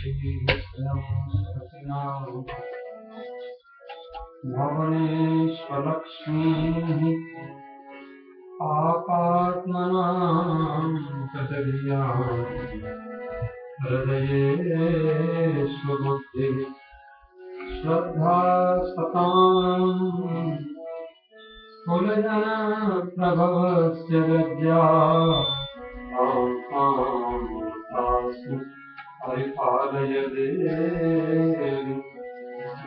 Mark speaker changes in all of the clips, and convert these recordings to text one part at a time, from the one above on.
Speaker 1: भुवनेश्वरलक्ष्मीः आपात्मनां सदर्याम् हृदये स्वबुद्धिः श्रद्धा सताम् कुलजनप्रभवस्य विद्या परिपालय देवी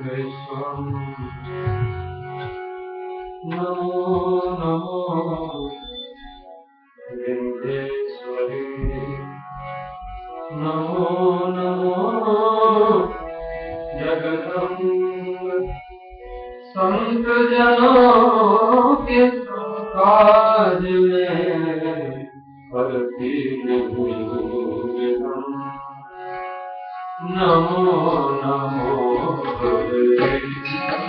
Speaker 1: विश्वम्। नमो नमो विन्ध्येश्वरी, नमो नमो जगदम्ब। संत जनों के काज में करती निवेदन। नमो नमो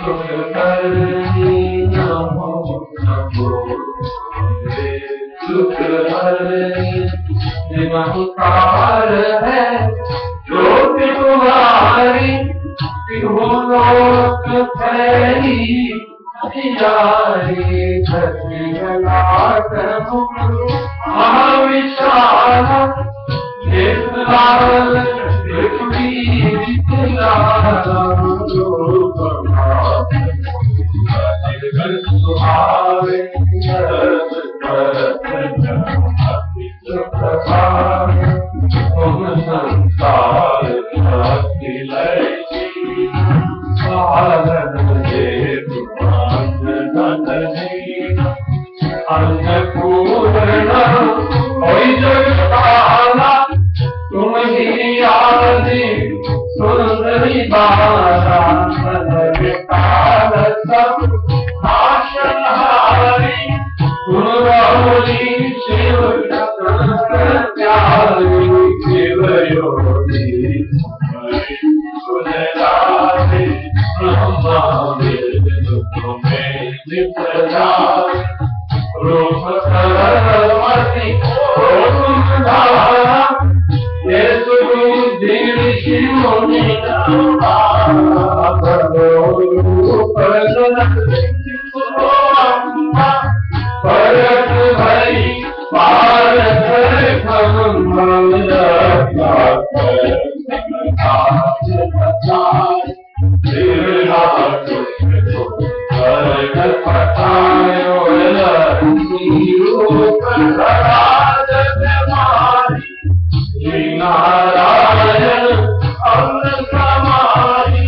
Speaker 1: सुखकर्णी, नमो नमो सुखहरणी। निरंकार है ज्योति तुम्हारी, लोक फैली महाविशाल अन्नपूर्णा तुम ही आदि सुंदरी बाला नाशनहारी तुम राहुली शिव त्यागी शिव योगी सुनराधे ब्रह्मा तुम्हें निपजा रूप सरस्वती धारा ये सुदीन शिवोनी भरत भई भारत नारायण अमृत समारी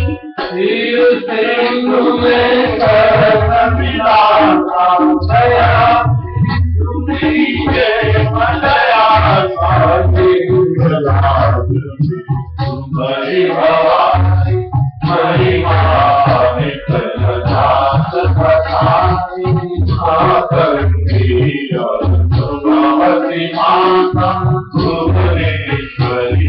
Speaker 1: वीर सिंधु में करत मिलाता दया तुझे मलया साथी मरी भवानी महिमा निकल जात कथानी आकर्षी सुभवती माता भुवनेश्वरी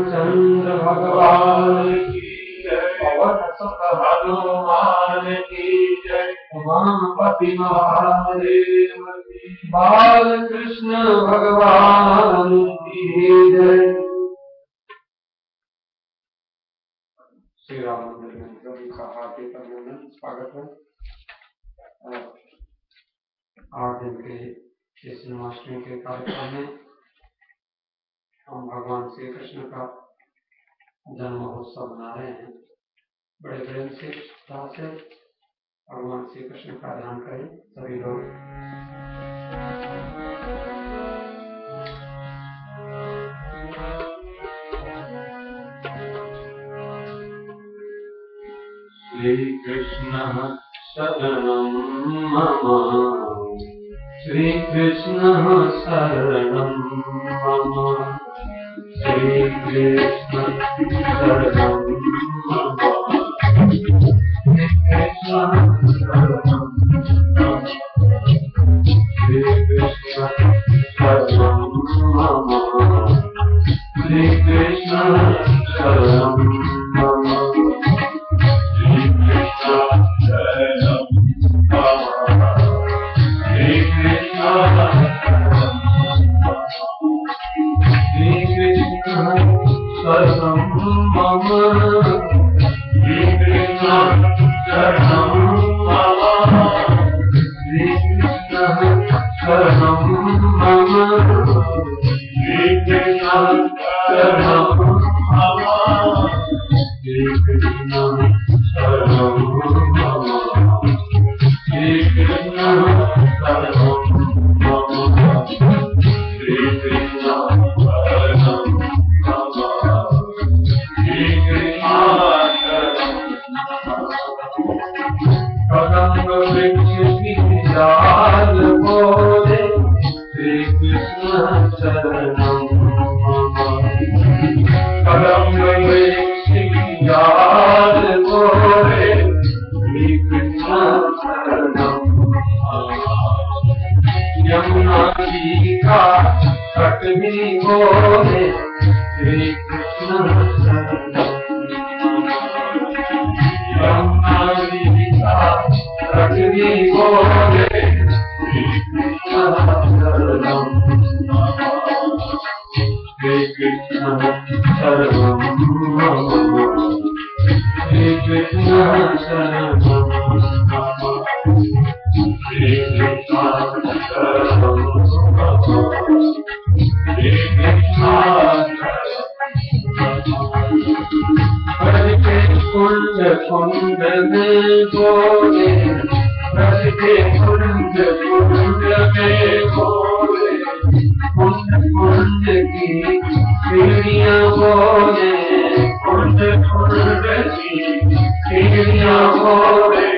Speaker 1: चंद्र भगवान की जय, पवन सुत हनुमान की जय, उमापति महादेव की, बाल कृष्ण भगवान की जय। श्री राम मंदिर में सभी का हार्दिक अभिनंदन, स्वागत है। आज दिन के इस जन्माष्टमी के कार्यक्रम में हम भगवान श्री कृष्ण का जन्म महोत्सव मना रहे हैं। बड़े प्रेम से उत्साह से भगवान श्री कृष्ण का ध्यान करें सभी लोग। श्री कृष्ण शरणं मम, श्री कृष्ण शरणं मम, श्री कृष्ण शरणं मम, श्री कृष्ण शरणं मम, श्री कृष्ण शरणं मम, श्री कृष्ण शरणं मम, श्री कृष्ण शरणं मम, श्री कृष्ण शरणं मम, श्री कृष्ण शरणं मम, श्री कृष्ण शरणं मम, श्री कृष्ण शरणं मम, श्री कृष्ण शरणं मम, श्री कृष्ण शरणं मम, श्री कृष्ण कदम्ब वृक्ष की डाल बोले श्री कृष्ण शरणं मम, कदम्ब वृक्ष की डाल बोले श्री कृष्ण शरणं मम, यमुना जी का तट भी बोले श्री कृष्ण शरणं मम, भी बोले शरणम हे कृष्ण शरणम हे कृष्ण शरणम हे कृष्ण शरणम हे कृष्ण के कुंड कुंड में बोले के कुंड कुंड में बोले कुंड कुंड की सीढ़ियाँ बोले कुंड कुंड की सीढ़ियाँ बोले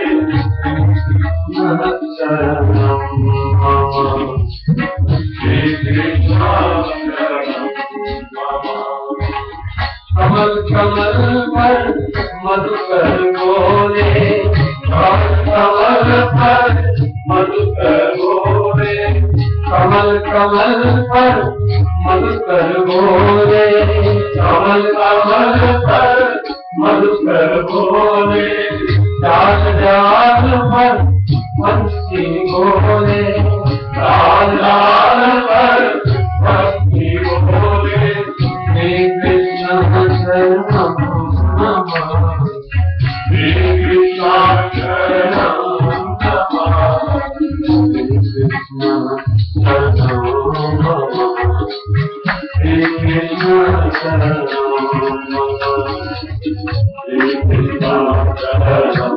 Speaker 1: शरणम मम श्री कृष्ण कमल कमल पर मधुकर बोले कमल पर मधुकर बोले कमल कमल पर मधुकर बोले कमल कमल पर मधुकर बोले जाल जाल पर पंछी बोले जाल जाल पर पंछी बोले हे कृष्ण शरणम मम हे कृष्ण शरणम मम हे कृष्ण शरणम मम हे कृष्ण शरणम मम हे कृष्ण शरणम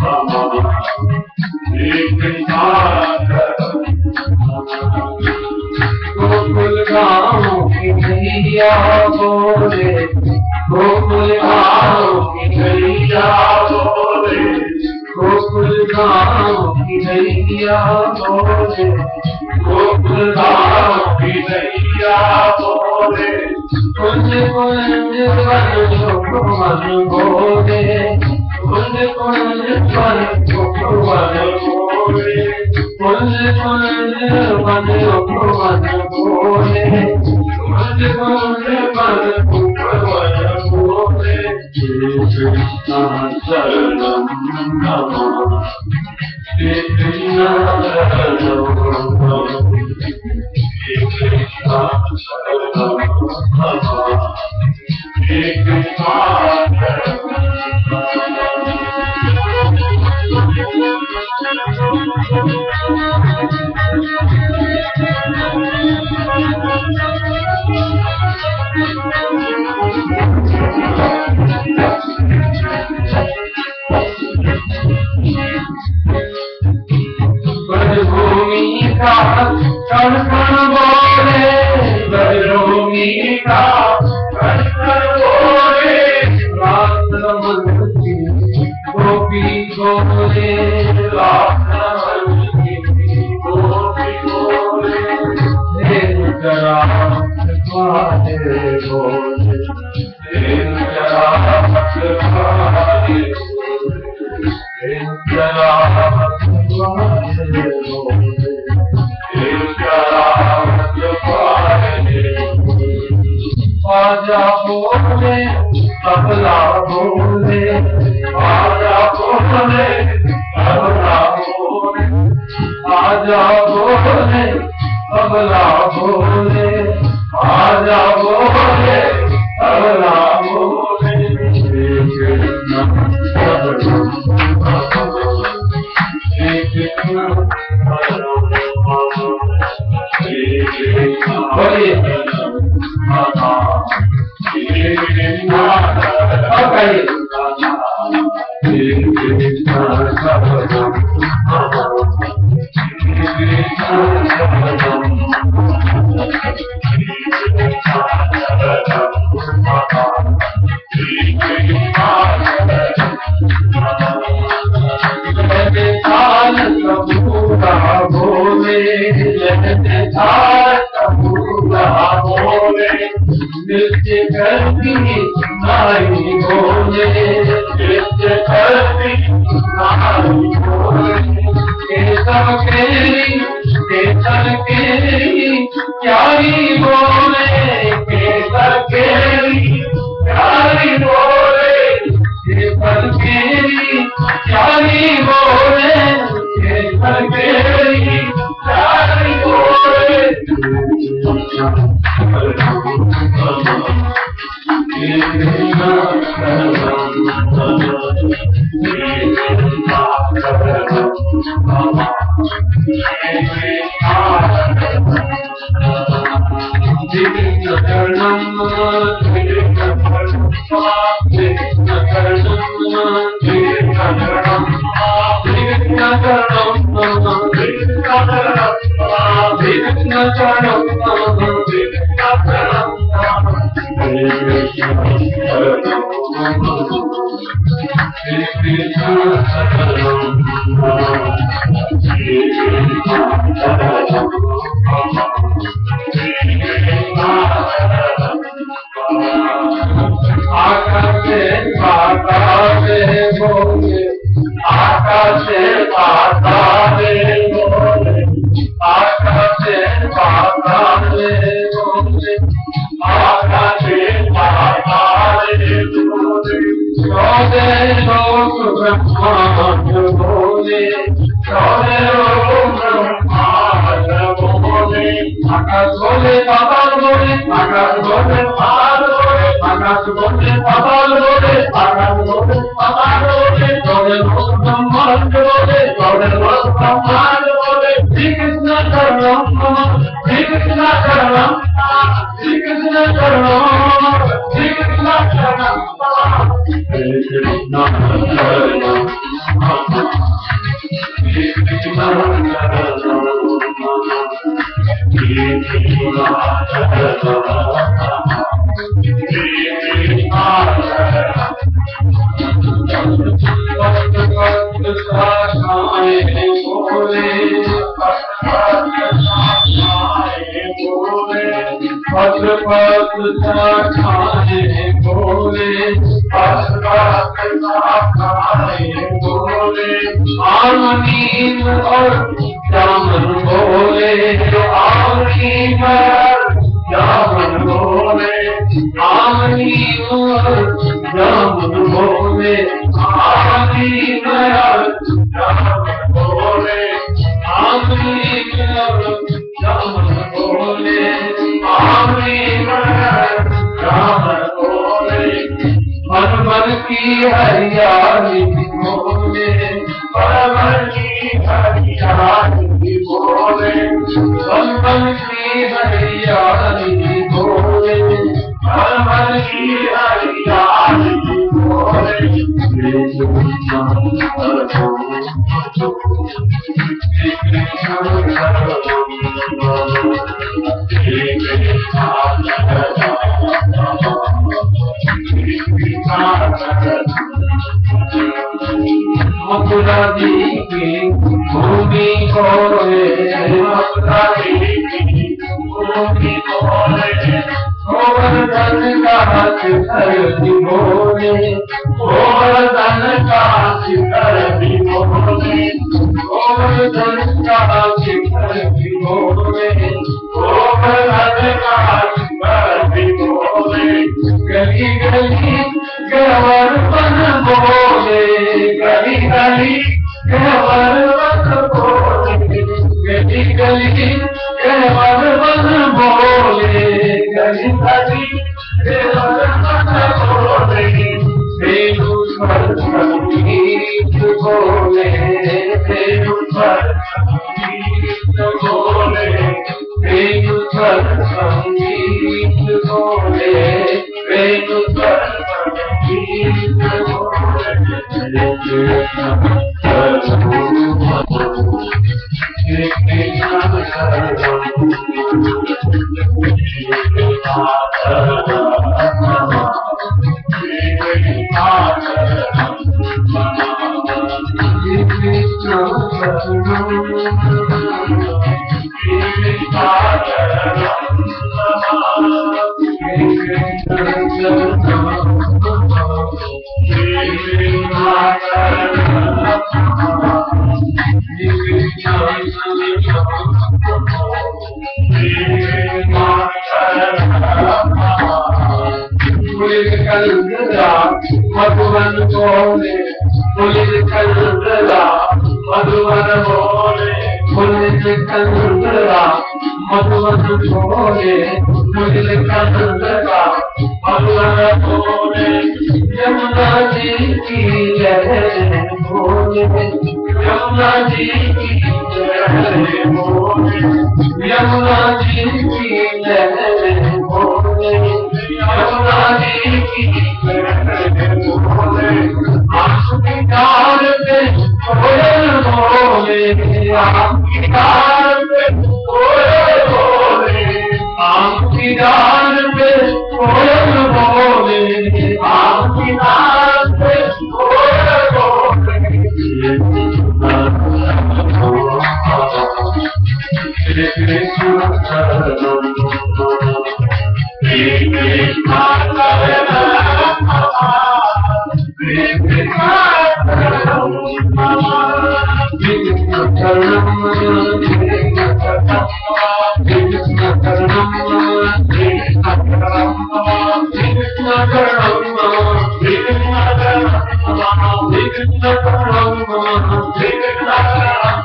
Speaker 1: मम हे कृष्ण गोकुल गाँव की गैया बोले गोकुल गाँव की गैया बोले गोकुल गाँव की गैया बोले गोकुल गाँव की गैया बोले कुंज कुंज वन वन बोले कुंज कुंज वन वन बोले कुंज कुंज वन वन बोले कुंज कुंज वन वन बोले श्री कृष्ण शरणम मम श्री कृष्ण शरणम मम श्री कृष्ण शरणम मम श्री कृष्ण भूमि का कण कण बोले भूमि का कण कण बोले गोपी बोले गोपी बोले जरा बोले जरा आजा बोले तबला बोले आजा बोले तबला बोले आजा बोले तबला बोले आजा बोले तबला बोले श्री कृष्ण श्री कृष्ण श्री कृष्ण बोलिए श्री कृष्ण नृत्य करती नारी बोले नृत्य करती नारी बोले केसर केरी प्यारी बोले केसर केरी प्यारी बोले केसर केरी प्यारी बोले
Speaker 2: मधुवन बोले
Speaker 1: कंदरा मधुवन बोले, मुरली कंदरा मधुवन बोले, यमुना जी की जय बोले, यमुना जी की जय बोले, यमुना जी की जय बोले, यमुना जी की जय बोले। आपकी डाल पे कोयल बोले, आपकी डाल पे कोयल बोले, आपकी डाल पे कोयल बोले, आपकी डाल पे कोयल बोले। श्री कृष्ण शरणम, श्री कृष्ण शरणम, श्री कृष्ण शरणम, श्री कृष्ण शरणम, श्री कृष्ण शरणम, श्री कृष्ण शरणम, श्री कृष्ण शरणम, श्री कृष्ण शरणम, श्री कृष्ण शरणम, श्री कृष्ण शरणम, श्री कृष्ण शरणम।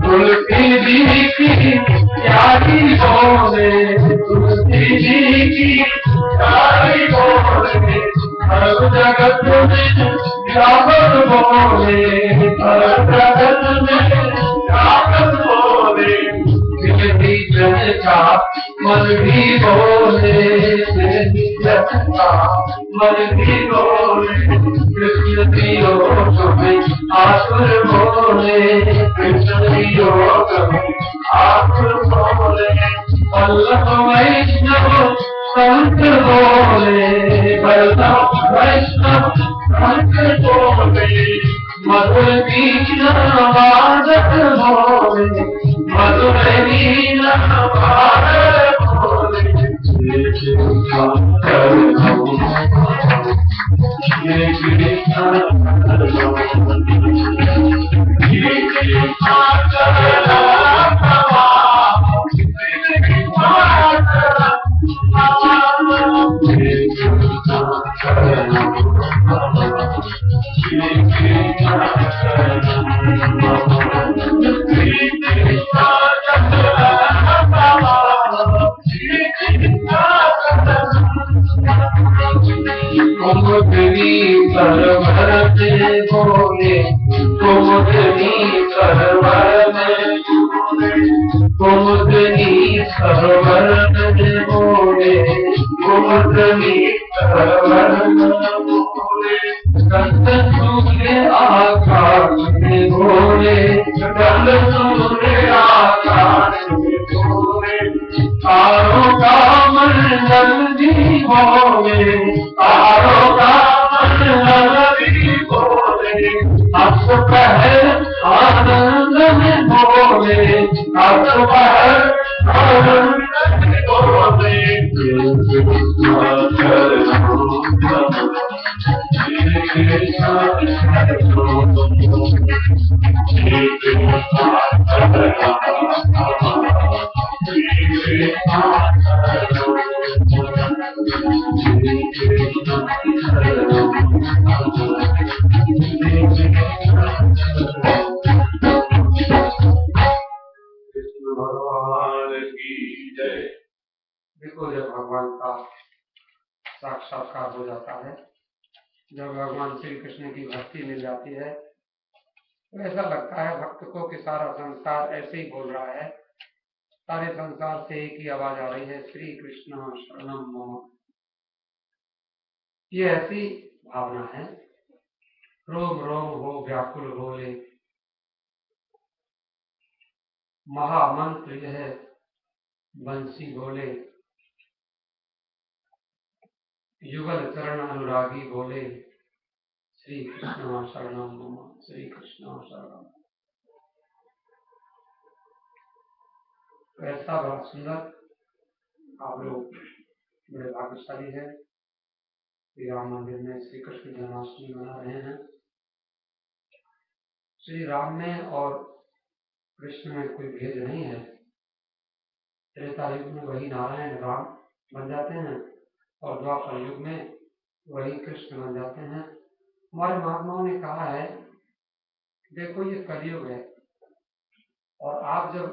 Speaker 1: तुलसी जी की प्यारी बोले, तुलसी जी की प्यारी बोले, हर जगत में व्यापक बोले, हर जगत में व्यापक बोले। मेरी जनता मन भी बोले, मेरी जनता मन भी बोले, कृष्ण की योग में आसुर बोले, कृष्ण की योग में आसुर बोले। वल्लभ वैष्णव संत बोले, वल्लभ वैष्णव संत बोले, मधुर वीणा वादक बोले, मधुर वीणा वादक बोले। श्री कृष्ण श्री कृष्ण कुमुदनी सरवर में बोले, कुमुदनी सरवर में बोले, कुमुदनी सरवर में बोले, कुमुदनी सरवर में बोले। कंद सूर्य आकाश में बोले, कंद सूर्य आकाश में बोले, तारों का मंडल भी बोले, तारों का मंडल भी बोले। अपहर आनंद में बोले, अपहर आनंद में बोले। श्री कृष्ण शरणम, श्री कृष्ण शरणम, श्री कृष्ण भगवान की जय। देखो, जब भगवान का साक्षात्कार हो जाता है, जब भगवान श्री कृष्ण की भक्ति मिल जाती है, तो ऐसा लगता है भक्त को कि सारा संसार ऐसे ही बोल रहा है, सारे संसार से एक ही आवाज आ रही है, श्री कृष्ण शरणम मम। ये ऐसी भावना है। रोम रोम हो व्याकुल बोले, महामंत्र यह बंसी बोले, युगल चरण अनुरागी बोले, श्री कृष्ण शरणम मम, श्री कृष्ण शरणम। ऐसा बड़ा सुंदर, आप लोग बड़े भाग्यशाली है। श्री राम मंदिर में श्री कृष्ण जन्माष्टमी मना रहे हैं। श्री राम में और कृष्ण में कोई भेद नहीं है। त्रेता युग में वही नारायण राम बन जाते हैं और द्वापर युग में वही कृष्ण बन जाते हैं। हमारे महात्माओं ने कहा है, देखो ये कलयुग है, और आप जब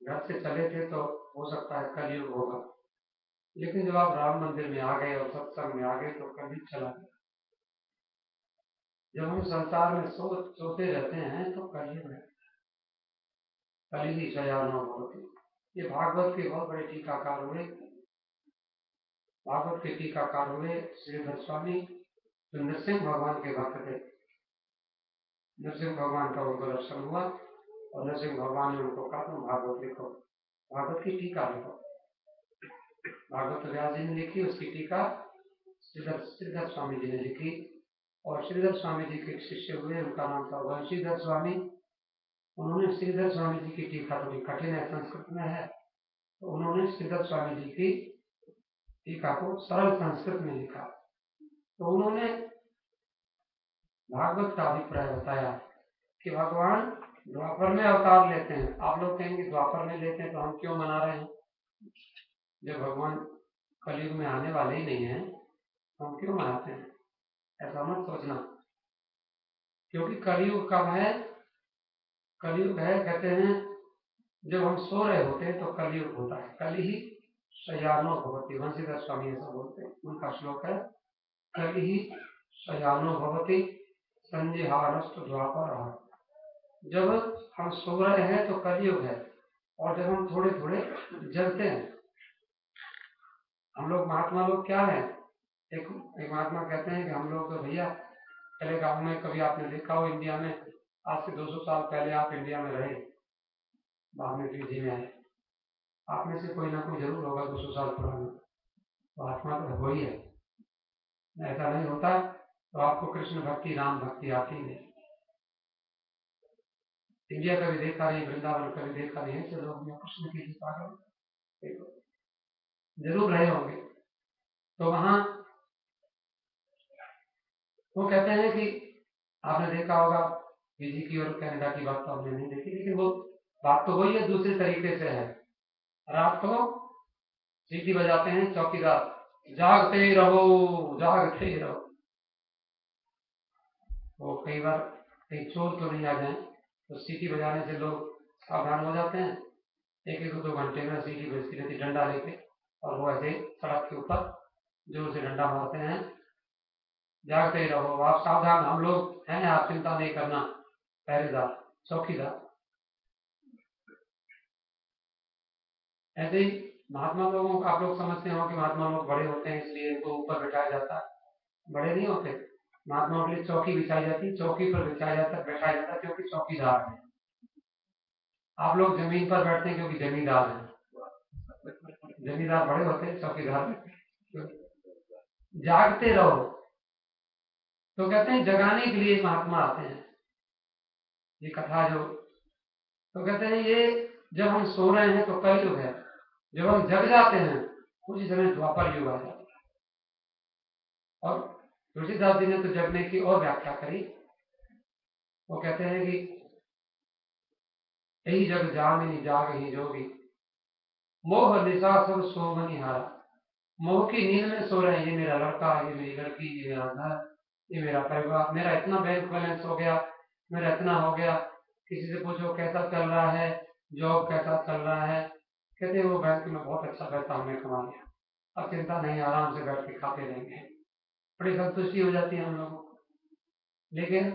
Speaker 1: घर से चले थे तो हो सकता है कलयुग होगा, लेकिन जब आप राम मंदिर में आ गए और सत्संग में आ गए तो कलयुग चला गया। जब हम संसार में सोते रहते हैं तो कलयुग है, कलि शयानो भवति। ये भागवत के बहुत बड़े टीकाकार हुए, भागवत के टीकाकार हुए श्रीधर स्वामी, जो नरसिंह भगवान के भक्त थे। नरसिंह भगवान का उनको दर्शन हुआ और नरसिंह भगवान ने उनको कहा तुम भागवत लिखो, भागवत की टीका लिखो। भागवत व्यास जी ने लिखी, उसकी टीका श्रीधर स्वामी जी ने लिखी। और श्रीधर स्वामी जी के शिष्य हुए, उनका नाम था वंशीधर स्वामी। उन्होंने श्रीधर स्वामी जी की टीका, थोड़ी कठिन है, संस्कृत में है, तो उन्होंने श्रीधर स्वामी जी की टीका को सरल संस्कृत में लिखा। तो उन्होंने भागवत का अभिप्राय बताया कि भगवान द्वापर में अवतार लेते हैं। आप लोग कहेंगे द्वापर में लेते हैं तो हम क्यों मना रहे हैं, जब भगवान कलयुग में आने वाले ही नहीं है तो हम क्यों मनाते हैं, ऐसा मत सोचना। क्योंकि कलयुग कब है, कलयुग है कहते हैं जब हम सो रहे होते हैं तो कलयुग होता है। कल ही शयानो भवति, वंशीधर स्वामी ऐसा बोलते हैं, उनका श्लोक है कल ही शयानो भवति संजिहानस्तु द्वापर। जब हम सो रहे हैं तो कलयुग है, और जब हम थोड़े थोड़े जगते हैं, हम लोग महात्मा लोग क्या है, एक महात्मा कहते हैं कि हम लोग तो भैया पहले गांव में, कभी आपने देखा हो इंडिया में, आज से 200 साल पहले आप इंडिया में रहे, बाद में पीढ़ी में आए, आप में से कोई ना कोई जरूर होगा 200 साल पुराना, तो आत्मा तो हो ही है। ऐसा नहीं होता तो आपको कृष्ण भक्ति राम भक्ति आती नहीं। इंडिया कभी देखा नहीं, वृंदावन कभी देखा नहीं, ऐसे लोग कृष्ण की पागल जरूर रहे होंगे। तो वहां वो कहते हैं कि आपने देखा होगा फीजी की और कनाडा की बात तो आपने नहीं देखी, लेकिन वो बात तो वही है, दूसरे तरीके से है। रात को सीटी बजाते हैं चौकीदार, जागते रहो जागते रहो। वो कई बार कहीं चोर तो नहीं आ जाए तो सीटी बजाने से लोग सावधान हो जाते हैं, एक एक 2 घंटे में सीटी बजती रहती डंडा लेके, और वो ऐसे सड़क के ऊपर जोर से डंडा मारते हैं, जागते ही रहो, आप सावधान, हम लोग हैं, आप चिंता नहीं करना, पहरेदार चौकीदार। ऐसे ही महात्मा लोगों को आप लोग समझते हो कि महात्मा लोग बड़े होते हैं इसलिए इनको ऊपर बिठाया जाता है, बड़े नहीं होते। महात्माओं के लिए चौकी बिछाई जाती, चौकी पर बिछाया जाता, बैठाया जाता क्योंकि चौकीदार है। आप लोग जमीन पर बैठते हैं क्योंकि जमींदार हैं, जमींदार बड़े होते हैं, चौकीदार। जागते रहो, तो कहते हैं जगाने के लिए महात्मा आते हैं, ये कथा जो, तो कहते हैं ये जब हम सो रहे हैं तो कलयुग है, जब हम जग जाते हैं उसी समय द्वापर युग आ जाता है। और तुलसीदास जी ने तो जगने की और व्याख्या करी, वो कहते हैं कि यही जग जामिनी जाग ही जोगी, मोह निशा सब सोमनि हारा। मोह की नींद में सो रहे हैं, ये मेरा लड़का, ये मेरी लड़की, ये मेरा घर, ये मेरा परिवार, मेरा इतना बैंक बैलेंस हो गया, मेरा इतना हो गया। किसी से पूछो कैसा चल रहा है, जॉब कैसा चल रहा है, कहते वो बैंक में बहुत अच्छा पैसा हमने कमा लिया, अब चिंता नहीं, आराम से बैठ के खाते रहेंगे, बड़ी संतुष्टि हो जाती है हम लोगों को। लेकिन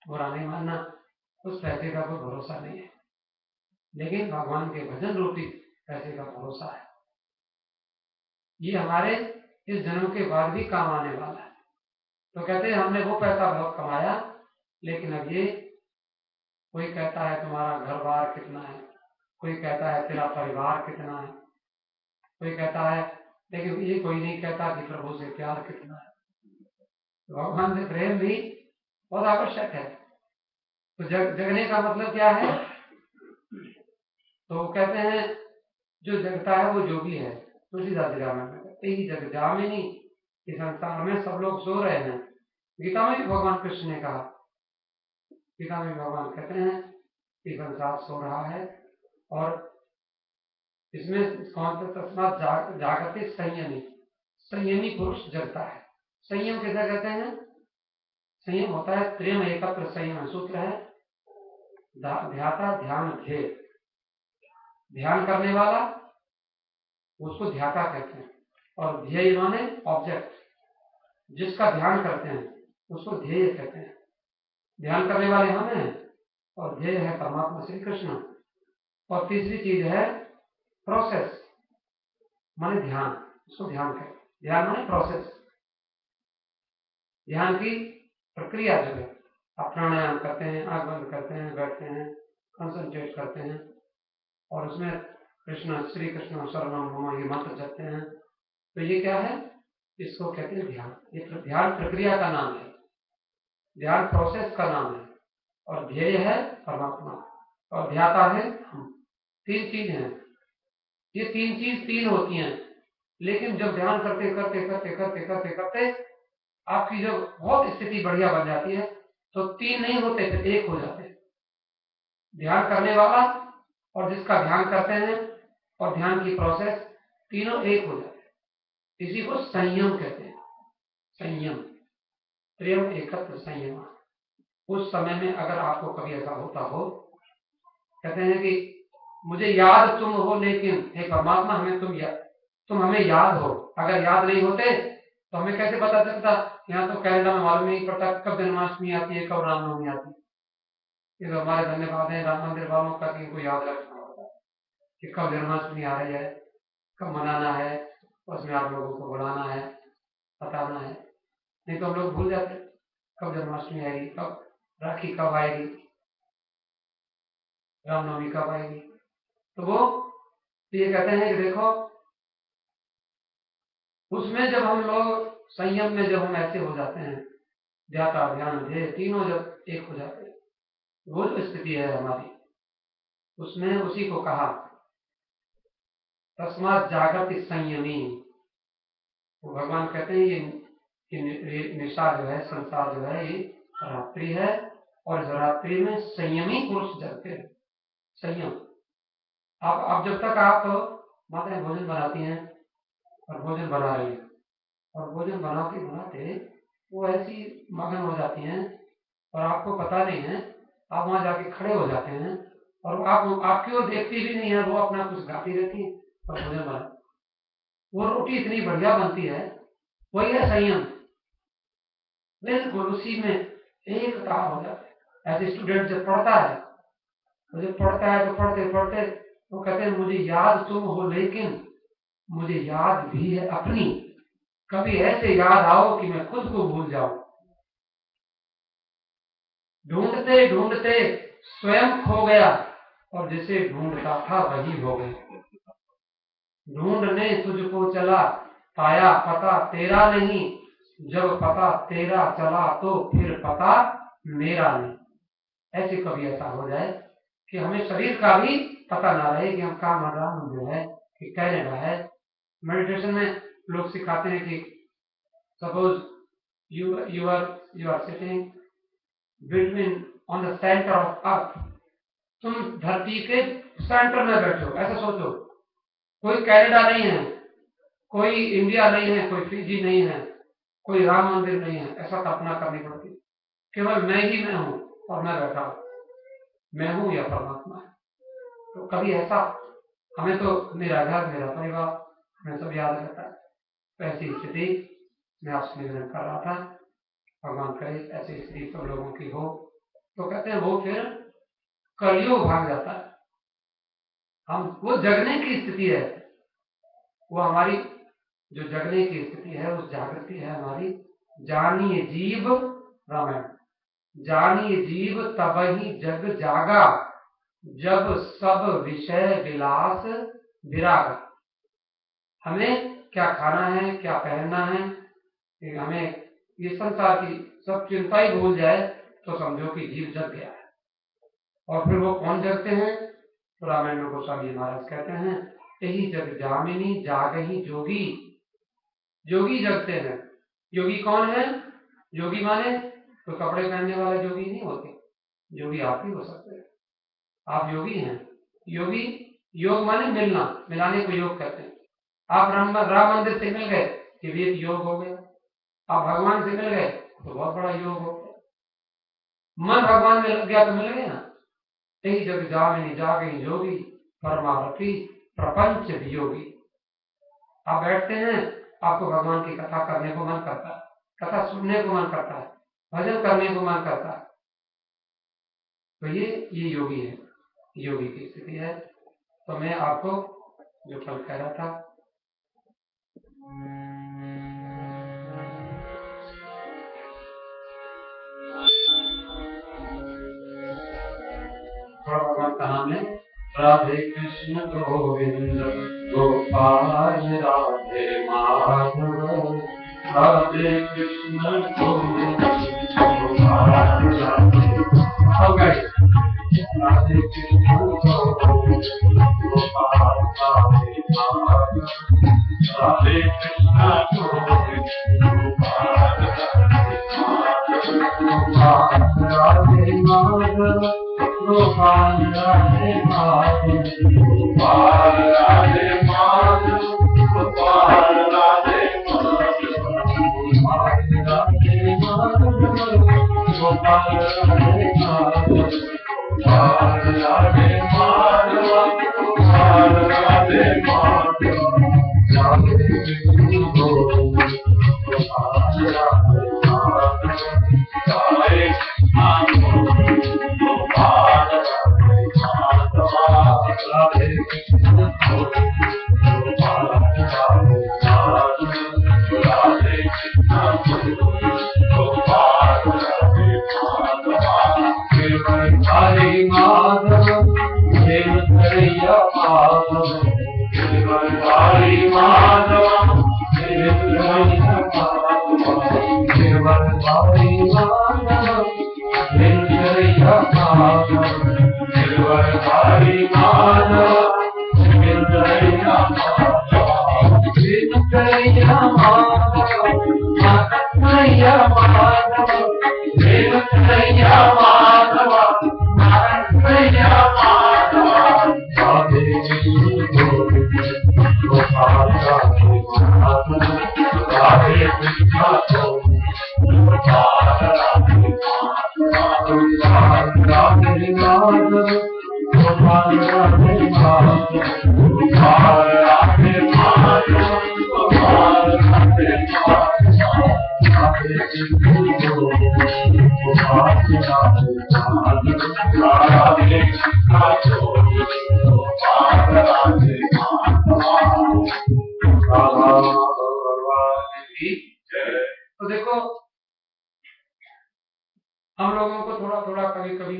Speaker 1: बुरा नहीं मानना, उस पैसे का कोई भरोसा नहीं है, लेकिन भगवान के भजन रूपी पैसे का भरोसा है। ये हमारे इस जन्म के बाद भी काम आने वाला है। तो कहते हैं हमने वो पैसा बहुत कमाया, लेकिन अब ये, कोई कहता है तुम्हारा घर बार कितना है, कोई कहता है तेरा परिवार कितना है, कोई कहता है, लेकिन ये कोई नहीं कहता कि प्रभु से प्यार कितना है। तो भगवान से प्रेम भी बहुत आवश्यक है। तो जगने का मतलब क्या है, तो कहते हैं जो जगता है वो जोगी है। तुलसीदास जी रामायण में कहते ही जग जामिनी, इस संसार में सब लोग सो रहे हैं। गीता में भी भगवान कृष्ण ने कहा, गीता में भगवान कहते हैं कि संसार सो रहा है, और इसमें कौन सा तस्मात जागते संयमी, संयमी पुरुष जगता है। संयम कैसा कहते हैं, संयम होता है प्रेम एकत्र संयम सूत्र है, ध्याता ध्यान ध्येय, ध्यान करने वाला उसको ध्याता कहते हैं, और ध्येय माने ऑब्जेक्ट, जिसका ध्यान करते हैं उसको ध्येय कहते हैं। ध्यान करने वाले हम हैं और ध्येय है परमात्मा श्री कृष्ण। और तीसरी चीज है प्रोसेस, माने ध्यान, उसको ध्यान कहते हैं। ध्यान माने प्रोसेस, ध्यान की प्रक्रिया जो है। आप प्राणायाम करते हैं, आंख बंद करते हैं, बैठते हैं, कंसंट्रेट करते हैं और उसमें कृष्ण श्री कृष्ण शरणम मम ये मंत्र जपते हैं, तो ये क्या है? इसको कहते हैं ध्यान। ये ध्यान प्रक्रिया का नाम है, ध्यान प्रोसेस का नाम है, और ध्येय है परमात्मा और ध्याता है हम। तीन चीज हैं, ये तीन चीज तीन होती हैं, लेकिन जब ध्यान करते करते करते करते करते करते आपकी जब बहुत स्थिति बढ़िया बन जाती है तो तीन नहीं होते, फिर एक हो जाते हैं। ध्यान करने वाला और जिसका ध्यान करते हैं और ध्यान की प्रोसेस, तीनों एक हो जाते हैं। इसी को संयम कहते हैं। संयम, प्रेम एकत्र संयम। उस समय में अगर आपको कभी ऐसा होता हो, कहते हैं कि मुझे याद तुम हो लेकिन हे परमात्मा हमें तुम हमें याद हो। अगर याद नहीं होते तो हमें कैसे पता चलता? यहाँ तो कनाडा में मालूम नहीं पड़ता कब जन्माष्टमी आती है, कब रामनवमी आती है। ये तो हमारे धन्यवाद है राम मंदिर वालों का कि इनको याद रखना होता है कि कब जन्माष्टमी आ रही है, कब मनाना है, उसमें आप लोगों को बुलाना है, बताना है। नहीं तो हम लोग भूल जाते कब जन्माष्टमी आएगी, कब राखी कब आएगी, रामनवमी कब आएगी। तो वो ये कहते हैं कि देखो उसमें जब हम लोग संयम में जब हम ऐसे हो जाते हैं, ध्याता ध्यान ध्येय तीनों जब एक हो जाते हैं, वो जो स्थिति है हमारी, उसमें उसी को कहा तस्मात् जागृति संयमी। तो भगवान कहते हैं ये निशा जो है, संसार जो है, ये रात्रि है और इस रात्रि में संयमी पुरुष जगते हैं। संयम। आप जब तक आप माताएं भोजन बनाती हैं और भोजन बना रही हैं और भोजन बनाते बनाते वो ऐसी मगन हो जाती हैं और आपको पता नहीं है, आप वहां जाके खड़े हो जाते हैं और आप आपकी ओर देखती भी नहीं है, वो अपना कुछ गाती रहती है और भोजन बना, वो रोटी इतनी बढ़िया बनती है। वही है संयम। बिल्कुल उसी में एक तार हो जाता है। ऐसे स्टूडेंट जब पढ़ता है तो पढ़ते पढ़ते वो कहते हैं मुझे याद तुम हो लेकिन मुझे याद भी है अपनी। कभी ऐसे याद आओ कि मैं खुद को भूल जाऊं। ढूंढते ढूंढते स्वयं खो गया और जिसे ढूंढता था वही हो गया। ढूंढने तुझको चला पाया पता तेरा नहीं, जब पता तेरा चला तो फिर पता मेरा नहीं। ऐसे कभी ऐसा हो जाए कि हमें शरीर का भी पता ना रहे कि हम कहाँ मदान जो है कि कनाडा है। मेडिटेशन में लोग सिखाते हैं कि suppose you are sitting between on the center of earth। तुम धरती के सेंटर में बैठे हो, ऐसा सोचो। कोई कनाडा नहीं है, कोई इंडिया नहीं है, कोई फिजी नहीं है, कोई राम मंदिर नहीं है, ऐसा कल्पना करनी पड़ती। केवल मैं ही मैं हूं और मैं बैठा हूं, मैं हूं या परमात्मा है। तो कभी ऐसा हमें तो मेरा घर मेरा परिवार हमें सब याद रहता है। तो ऐसी स्थिति मैं आपसे निवेदन कर रहा था, भगवान करे ऐसी स्थिति सब लोगों की हो। तो कहते हैं वो फिर कलयुग भाग जाता है। हम वो जगने की स्थिति है, वो हमारी जो जगने की स्थिति है, उस जागृति है हमारी। जानिए जीव रामायण, जानिए जीव तब ही जग जागा, जब सब विषय विलास विराग। हमें क्या खाना है, क्या पहनना है, हमें ये संसार की सब चिंता ही भूल जाए तो समझो कि जीव जग गया है। और फिर वो कौन जगते हैं? तो रामायण में गोस्वामी महाराज कहते हैं यही जग जामिनी जागही जोगी। जोगी जगते हैं। योगी कौन है? योगी माने तो कपड़े पहनने वाले जोगी नहीं होते, योगी आप ही हो सकते हैं, आप योगी हैं। योगी, योग माने मिलना, मिलाने को योग कहते हैं। आप राम मंदिर से मिल गए, ये भी एक योग हो गया। आप भगवान से मिल गए तो बहुत बड़ा योग हो गया। मन भगवान में लग गया तो मिल गया ना। यही जग जामिनी जागई जोगी परमारथी प्रपंच वियोगी। आप बैठते हैं, आपको भगवान की कथा करने को मन करता है, कथा सुनने को मन करता है, भजन करने को मन करता है, तो ये योगी है, योगी की स्थिति है। तो मैं आपको जो कल कह रहा था, भगवान का नाम है राधे कृष्ण गोविंद गोपाल राधे माधव, राधे कृष्ण गोविंद गोपाल राधे राधे कृष्ण गोविंद गोपाल राधे माधव, राधे कृष्ण गोविंद गोपाल राधे माधव, गोपाल राधे माधव, गोपाल राधे माधव, गोपाल राधे माधव, गोपाल राधे माधव, गोपाल राधे माधव, गोपाल राधे माधव, गोपाल राधे माधव, राधे कृष्ण गोविंद गोपाल राधे माधव, राधे कृष्ण गोपाल राधे माधव, राधे कृष्ण गोपाल राधे माधव, राधे कृष्ण गोपाल राधे माधव, केवलधारी माधव केवलधैया माधव, केवलधारी माधव केवलधैया माधव, केवलधारी माधव केवलधैया माधव, केवलधारी माधव केवलधैया माधव, केवलधैया माधव केवलधैया माधव, केवलधैया माधव केवलधैया माधव, राधे कृष्ण गोविंद गोपाल राधे माधव, राधे कृष्ण गोविंद गोपाल राधे माधव, राधे माधव गोपाल राधे माधव, गोपाल राधे माधव, गोपाल राधे माधव, राधे कृष्ण गोविंद गोपाल राधे माधव, राधे कृष्ण गोविंद गोपाल राधे माधव, राधा भगवान की जय। तो देखो, हम लोगों को थोड़ा थोड़ा कभी कभी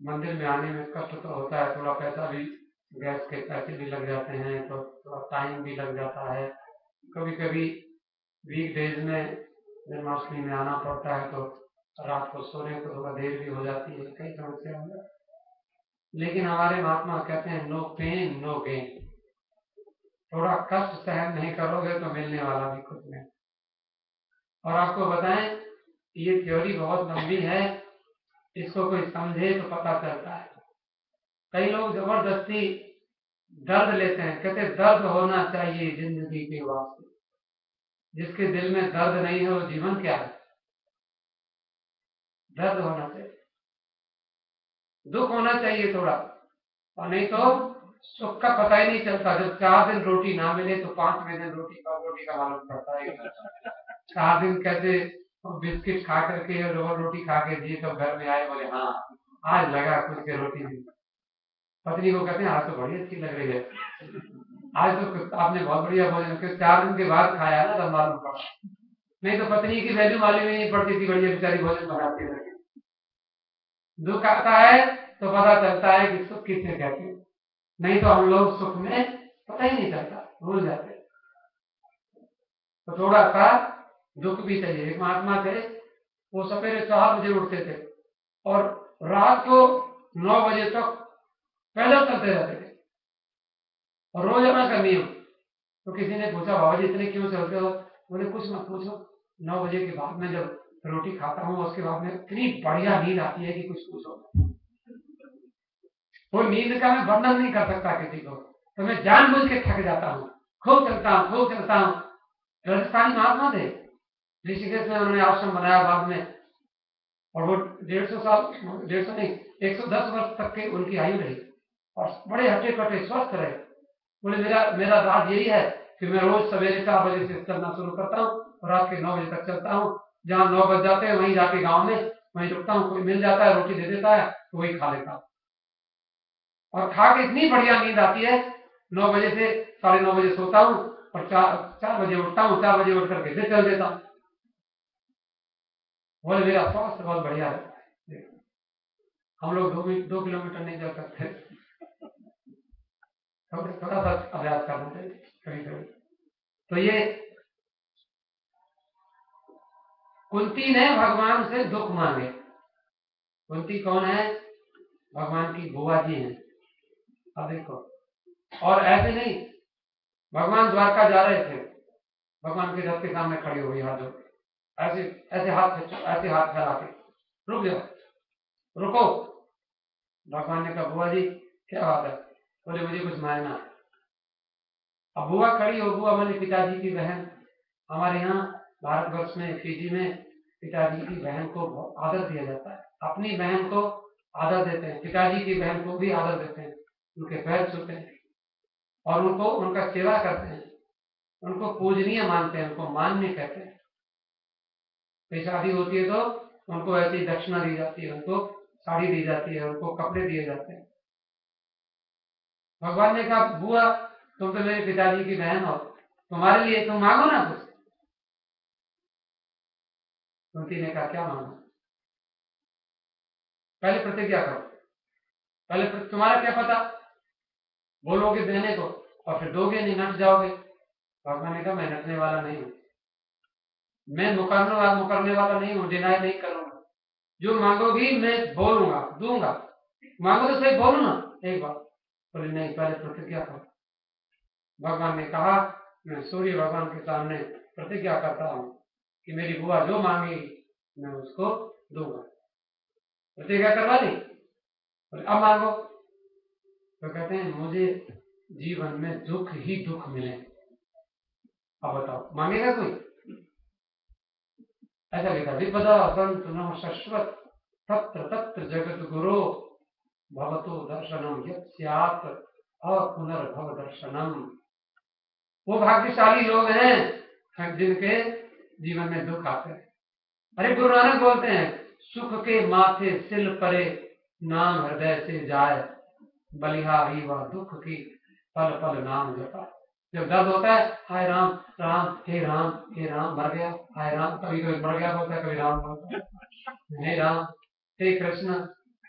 Speaker 1: मंदिर में आने में कष्ट तो होता है, थोड़ा पैसा भी, गैस के पैसे भी लग जाते हैं, तो थोड़ा टाइम भी लग जाता है, कभी कभी वीकडेज में जन्माष्टमी में आना पड़ता है, तो रात को सोने को थोड़ा देर भी हो जाती है, कई समस्या हो जाती है। लेकिन हमारे महात्मा कहते हैं नो पेन नो गेन, थोड़ा कष्ट सहन नहीं करोगे तो मिलने वाला भी कुछ नहीं। और आपको बताएं, ये थ्योरी बहुत लंबी है, इसको कोई समझे तो पता चलता है। कई लोग जबरदस्ती दर्द लेते हैं, कहते दर्द होना चाहिए जिंदगी के वास्ते, जिसके दिल में दर्द नहीं है वो जीवन क्या है। दर्द होना चाहिए, दुख होना चाहिए थोड़ा, और नहीं तो सुख का पता ही नहीं चलता। जब 4 दिन रोटी ना मिले तो 5वें दिन रोटी का मालूम पड़ता है। 4 दिन कैसे बिस्किट खा करके और रोटी खा के दिए, तो घर में आए बोले हाँ आज लगा कुछ के रोटी दी। पत्नी को कहते हैं आज तो बड़ी अच्छी लग रही है, आज तो आपने बहुत बढ़िया भोजन, 4 दिन के बाद खाया ना तब मालूम पड़ा। नहीं तो पत्नी की वैल्यू मालूम ही नहीं पड़ती थी, बढ़िया बेचारी भोजन बनाती रहती। दुख आता है तो पता चलता है कि सुख किसने कहते हैं, नहीं तो हम लोग सुख में पता ही नहीं चलता, भूल जाते। तो थोड़ा सा दुख भी चाहिए। एक महात्मा थे, वो सवेरे 4 बजे उठते थे और रात को 9 बजे तक पैदल चलते रहते थे, और रोजाना का नियम। तो किसी ने पूछा बाबा जी इतने क्यों चलते हो? बोले कुछ मत पूछो, 9 बजे के बाद में जब रोटी खाता हूँ उसके बाद में इतनी बढ़िया नींद आती है कि कुछ पूछो। वो नींद का मैं वर्णन नहीं कर सकता किसी को, तो मैं जानबूझ के थक जाता हूँ, खूब चलता हूँ। राजस्थानी महात्मा थे, ऋषिकेश में उन्होंने आश्रम बनाया बाद में, और वो 150 साल, 150 नहीं, 110 वर्ष तक के उनकी आयु रही और बड़े हटे कटे स्वस्थ रहे। बोले मेरा राज यही है कि मैं रोज सवेरे 4 बजे से चलना शुरू करता हूँ और रात के 9 बजे तक चलता हूँ। जहाँ 9 बज जाते हैं वहीं जाके गांव में वहीं रुकता हूँ, कोई मिल जाता है रोटी दे देता है तो वही खा लेता हूँ और खा के इतनी बढ़िया नींद आती है। 9 बजे से 9:30 बजे सोता हूँ और 4 बजे उठता हूँ, 4 बजे उठ करके फिर चल देता हूँ। बोले मेरा स्वास्थ्य बहुत बढ़िया है। हम लोग 2 किलोमीटर नहीं चल सकते, थोड़ा सा अभ्यास करना चाहिए कभी कभी। तो ये कुंती ने भगवान से दुख मांगे। कुंती कौन है? भगवान की बुआ जी हैं। अब देखो, और ऐसे नहीं, भगवान द्वारका जा रहे थे, भगवान के रथ के सामने खड़ी हो गई हाथ जोड़ के, ऐसे ऐसे हाथ फैला के, रुक जाओ, रुको। भगवान ने कहा बुआ जी क्या बात है? बोले मुझे कुछ मांगना है। अब बुआ खड़ी हो, बुआ मैंने पिताजी की बहन। हमारे यहाँ भारतवर्ष में फीजी में पिताजी की बहन को आदर दिया जाता है। अपनी बहन को आदर देते हैं, पिताजी की बहन को भी आदर देते हैं, उनके पैर छूते हैं और उनको उनका सेवा करते हैं, उनको पूजनीय मानते हैं, उनको मान्य कहते हैं। कोई शादी होती है तो उनको ऐसी दक्षिणा दी जाती है, उनको साड़ी दी जाती है, उनको कपड़े दिए जाते हैं। भगवान ने कहा बुआ तुम तो मेरे पिताजी की बहन हो, तुम्हारे लिए तुम मांगो ना कुछ। कुंती ने कहा क्या मांगो? पहले प्रतिज्ञा करो, पहले तुम्हारा क्या पता, बोलोगे देने को और फिर दोगे नहीं, नट जाओगे। भगवान ने कहा मैं नटने वाला नहीं हूं, मैं मुकरने वाला नहीं हूं, डिनाई नहीं करूंगा। जो मांगोगी मैं बोलूंगा, दूंगा। मांगो तो सही, बोलो ना एक बार। बोले नहीं, पहले प्रतिज्ञा करो। भगवान ने कहा मैं सूर्य भगवान के सामने प्रतिज्ञा करता हूं कि मेरी बुआ जो मांगेगी मैं उसको दूंगा। प्रतिज्ञा करवा दी, अब मांगो। तो कहते हैं मुझे जीवन में दुख ही दुख मिले। अब बताओ मांगेगा कोई? ऐसा लिखा विपदा संत न शाश्वत तत्र तत्र जगत गुरु भवतो दर्शनम यत् अपुनर्भव दर्शनम। वो भाग्यशाली लोग हैं जिनके जीवन में दुख आते हैं। अरे गुरु नानक बोलते हैं सुख के माथे सिल परे नाम हृदय से जाए, बलिहारी व दुख की पल पल नाम जपा। जब दर्द होता है हाय राम राम हे राम हे राम, मर गया हाय राम, कभी कभी मर गया बोलता है, कभी राम बोलता है, हे राम हे कृष्ण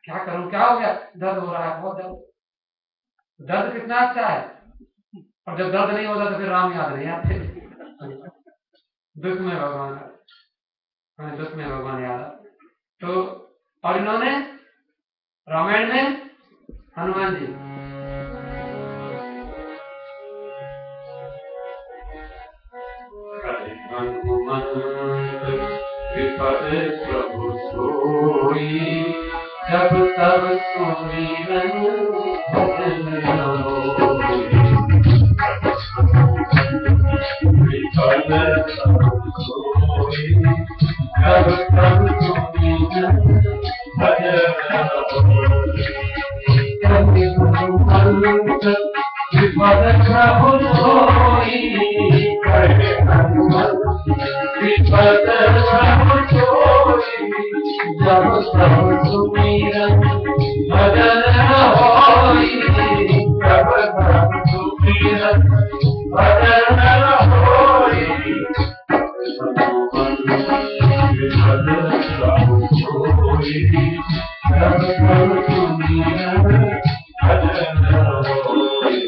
Speaker 1: क्या करूं, क्या हो गया, दर्द हो रहा है, बहुत दर्द। दर्द कितना अच्छा है, और जब दर्द नहीं होता तो फिर राम याद नहीं आते। दुख में भगवान, हमें दुख में भगवान याद आते। तो और इन्होंने रामायण में हनुमान जी, हनुमंत विपद प्रभु सोई, जब तब सुमिरन भजन होई। विपद प्रभु सोई, जब तब सुमिरन भजन होई। हनुमंत विपद प्रभु सोई, विपद प्रभु सोई, जब तब सुमिरन भजन होई। जब तब सुमिरन भजन होई। विपद प्रभु सोई, जब तब सुमिरन भजन होई।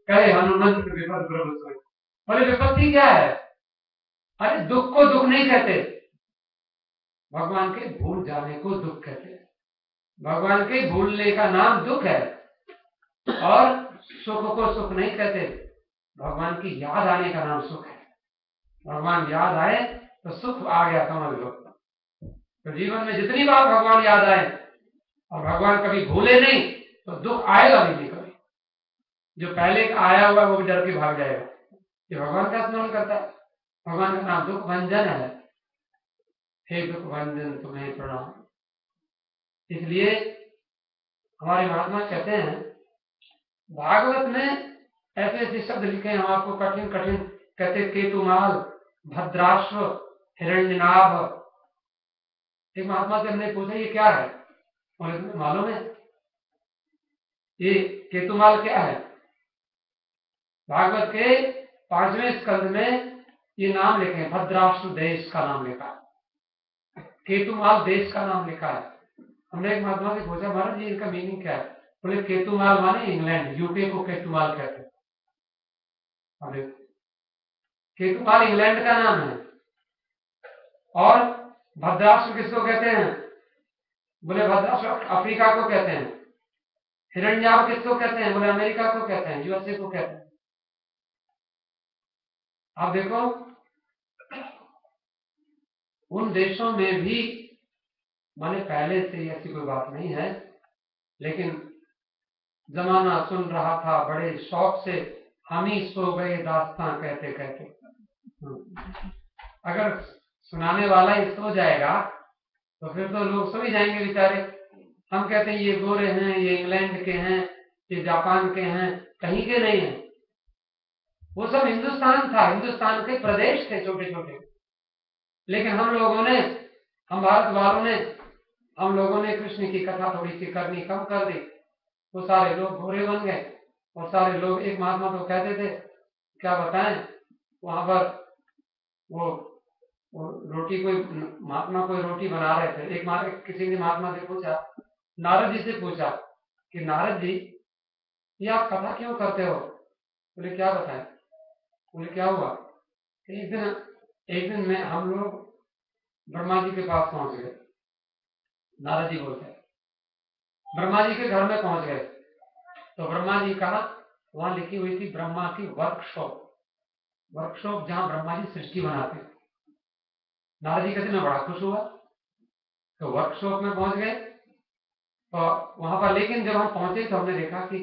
Speaker 1: कहे हनुमंत विपद प्रभु सोई। बोले विपत्ति क्या है? अरे दुख को दुख नहीं कहते, भगवान के भूल जाने को दुख कहते हैं। भगवान के भूलने का नाम दुख है, और सुख को सुख नहीं कहते, भगवान की याद आने का नाम सुख है। भगवान याद आए तो सुख आ गया समझ लो। तो जीवन में जितनी बार भगवान याद आए और भगवान कभी भूले नहीं तो दुख आएगा भी नहीं कभी। जो पहले आया हुआ है वो भी डर के भाग जाएगा। ये भगवान का स्मरण करता है। भगवान का नाम दुख भंजन है। हे दुख भंजन तुम्हें प्रणाम। इसलिए हमारे महात्मा कहते हैं, भागवत में ऐसे ऐसे शब्द लिखे हैं आपको कठिन कठिन, कहते केतुमाल, भद्राश्व, हिरण्यनाभ। एक महात्मा से हमने पूछा ये क्या है, और तुम्हें मालूम है ये केतुमाल क्या है? भागवत के 5वें स्कंद में ये नाम लिखे हैं, भद्राश्व देश का नाम लिखा है, केतुमाल देश का नाम लिखा है। हमने एक महात्मा से पूछा, महाराज जी इनका मीनिंग क्या है? बोले केतुमाल माने इंग्लैंड, यूके को केतुमाल कहते हैं। अरे केतुमाल इंग्लैंड का नाम है। और भद्राश्व किसको कहते हैं? बोले भद्राश्व अफ्रीका को कहते हैं। हिरण्याव किसको कहते हैं? बोले अमेरिका को कहते हैं, यूएसए को कहते हैं। आप देखो उन देशों में भी, माने पहले से ऐसी कोई बात नहीं है, लेकिन जमाना सुन रहा था बड़े शौक से, हम ही सो गए दास्तां कहते कहते। अगर सुनाने वाला ही सो जाएगा तो फिर तो लोग सो ही जाएंगे बेचारे। हम कहते हैं ये गोरे हैं, ये इंग्लैंड के हैं, ये जापान के हैं, कहीं के नहीं हैं। वो सब हिंदुस्तान था, हिंदुस्तान के प्रदेश थे छोटे छोटे। लेकिन हम लोगों ने, हम भारत वालों ने, हम लोगों ने कृष्ण की कथा थोड़ी सी करनी कम कर दी, तो सारे लोग गोरे बन गए। और सारे लोग, एक महात्मा तो कहते थे, क्या बताएं, वहां पर वो रोटी, कोई महात्मा कोई रोटी बना रहे थे। एक किसी ने महात्मा से पूछा, नारद जी से पूछा कि नारद जी ये आप कथा क्यों करते हो? बोले क्या बताएं? बोले क्या हुआ? एक दिन में हम लोग ब्रह्मा जी के पास पहुंच गए। नारद जी बोलते हैं ब्रह्मा जी के घर में पहुंच गए, तो ब्रह्मा जी का वहां लिखी हुई थी ब्रह्मा की वर्कशॉप, वर्कशॉप जहां ब्रह्मा जी सृष्टि बनाते। नारद जी कहते मैं बड़ा खुश हुआ, तो वर्कशॉप में पहुंच गए। तो वहां पर, लेकिन जब हम पहुंचे तो हमने देखा कि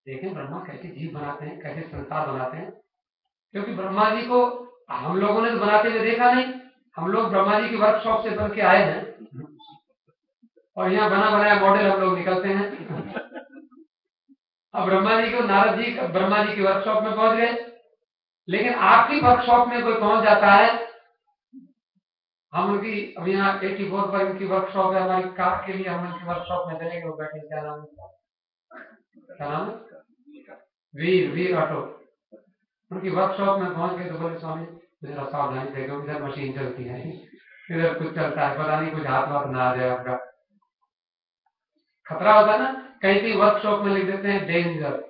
Speaker 1: देखें ब्रह्मा कैसे जीव बनाते हैं, कैसे संसार बनाते हैं, क्योंकि ब्रह्मा जी को हम लोगों ने तो बनाते हुए देखा नहीं। हम लोग ब्रह्मा जी की वर्कशॉप से बन के आए हैं और यहाँ बना बनाया मॉडल हम लोग निकलते हैं। अब ब्रह्मा जी को, नारद जी ब्रह्मा जी की वर्कशॉप में पहुंच गए, लेकिन आपकी वर्कशॉप में कोई पहुंच जाता है, हम उनकी, अब यहाँ 84 पर इनकी वर्कशॉप है, हमारी कार के लिए हम उनकी वर्कशॉप में चलेंगे, वो बैठे, क्या नाम है, वीर ऑटो। उनकी वर्कशॉप में पहुंच गए तो बोले स्वामी जरा सावधानी देखो, इधर मशीन चलती है, इधर कुछ चलता है, पता नहीं कुछ हाथ वाथ ना आ जाए, आपका खतरा होता है ना। कहीं कहीं वर्कशॉप में लिख देते हैं डेंजर।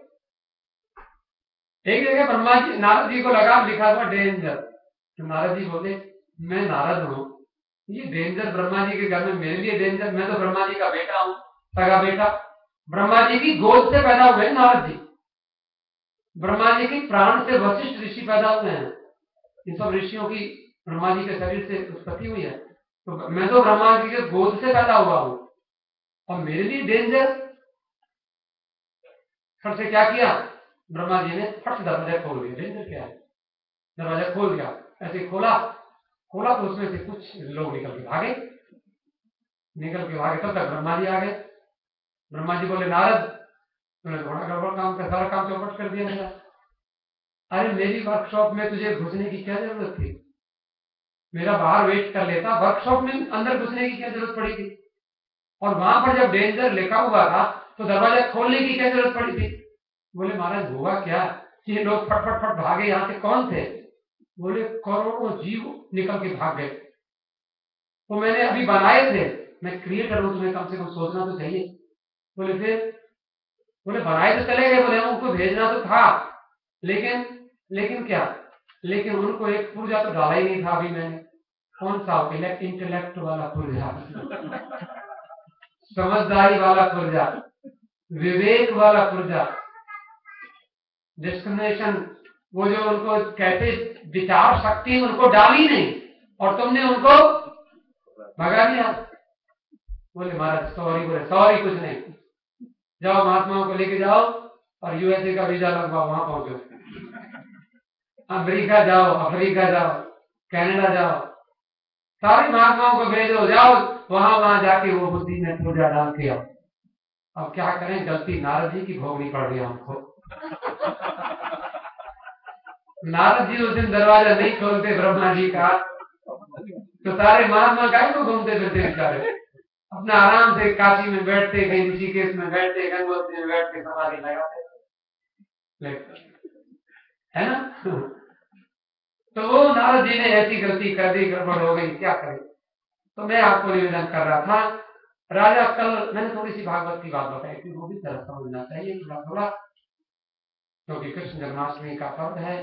Speaker 1: एक जगह ब्रह्मा जी, नारद जी को लगा लिखा हुआ डेंजर, तो नारद जी बोले मैं नारद हूँ, ये डेंजर ब्रह्मा जी के घर में मेरे लिए डेंजर? मैं तो ब्रह्मा जी का बेटा हूँ, सगा बेटा, ब्रह्मा जी की गोद से पैदा हुए नारद जी। ब्रह्मा जी की प्राण से वशिष्ठ ऋषि पैदा हुए हैं। इन सब ऋषियों की ब्रह्मा जी के शरीर से उत्पत्ति हुई है, तो मैं तो ब्रह्मा जी के गोद से पैदा हुआ हूँ और मेरे लिए डेंजर? फट से क्या किया ब्रह्मा जी ने, फट से दरवाजा खोल दिया। डेंजर क्या है? दरवाजा खोल दिया, ऐसे खोला तो उसमें से कुछ लोग निकल के भागे। तब तक ब्रह्मा जी आ गए। ब्रह्मा जी बोले नारद तूने थोड़ा गड़बड़ काम कर, सारा काम चौपट कर दिया मेरा। अरे मेरी वर्कशॉप में तुझे घुसने की क्या जरूरत थी? मेरा बाहर वेट कर लेता, वर्कशॉप में अंदर घुसने की क्या जरूरत पड़ी थी? और वहां पर जब डेंजर लिखा हुआ था तो दरवाजा खोलने की क्या जरूरत पड़ी थी? बोले महाराज हुआ क्या, ये लोग फट भागे, यहाँ से कौन थे? बोले करोड़ों जीव निकल के भाग गए, तो मैंने अभी बनाए थे, मैं क्रिएटर हूं, तुम्हें कम से कम सोचना तो चाहिए। बोले फिर? बोले बनाए तो चले गए, बोले उनको भेजना तो था, लेकिन क्या, लेकिन उनको एक पुर्जा तो डाला ही नहीं था अभी मैंने। कौन सा? इंटेलेक्ट वाला पुर्जा, समझदारी वाला पुर्जा, विवेक वाला पुर्जा, डिस्क्रिमिनेशन, वो जो उनको कहते विचार शक्ति उनको डाली नहीं और तुमने उनको भगा दिया। बोले महाराज सॉरी। बोले सॉरी कुछ नहीं, जाओ महात्माओं को लेके जाओ और यूएसए का वीजा लगवाओ, वहां पहुंचो, अमेरिका जाओ, अफ्रीका जाओ, कनाडा जाओ, सारी महात्माओं को भेजो, जाओ वहां वहां जाके वो बुद्धि में पूजा डाल के आओ। अब क्या करें, गलती नारद जी की भोगनी पड़ रही हमको। नारद जी उस दिन दरवाजा नहीं खोलते ब्रह्मा जी का, तो सारे महात्मा काहे को घूमते फिरते बेचारे, अपना आराम से काशी में बैठते, कहीं ऋषिकेश में बैठते, गंगोत्री में बैठ के समाधि लगाते, है ना। तो वो नारद जी ने ऐसी गलती कर दी, गड़बड़ हो गई, क्या करें। तो मैं आपको निवेदन कर रहा था, राजा, कल मैंने थोड़ी सी भागवत की बात बताई थी, वो भी तरह समझना चाहिए थोड़ा थोड़ा, क्योंकि कृष्ण जन्माष्टमी का पर्व है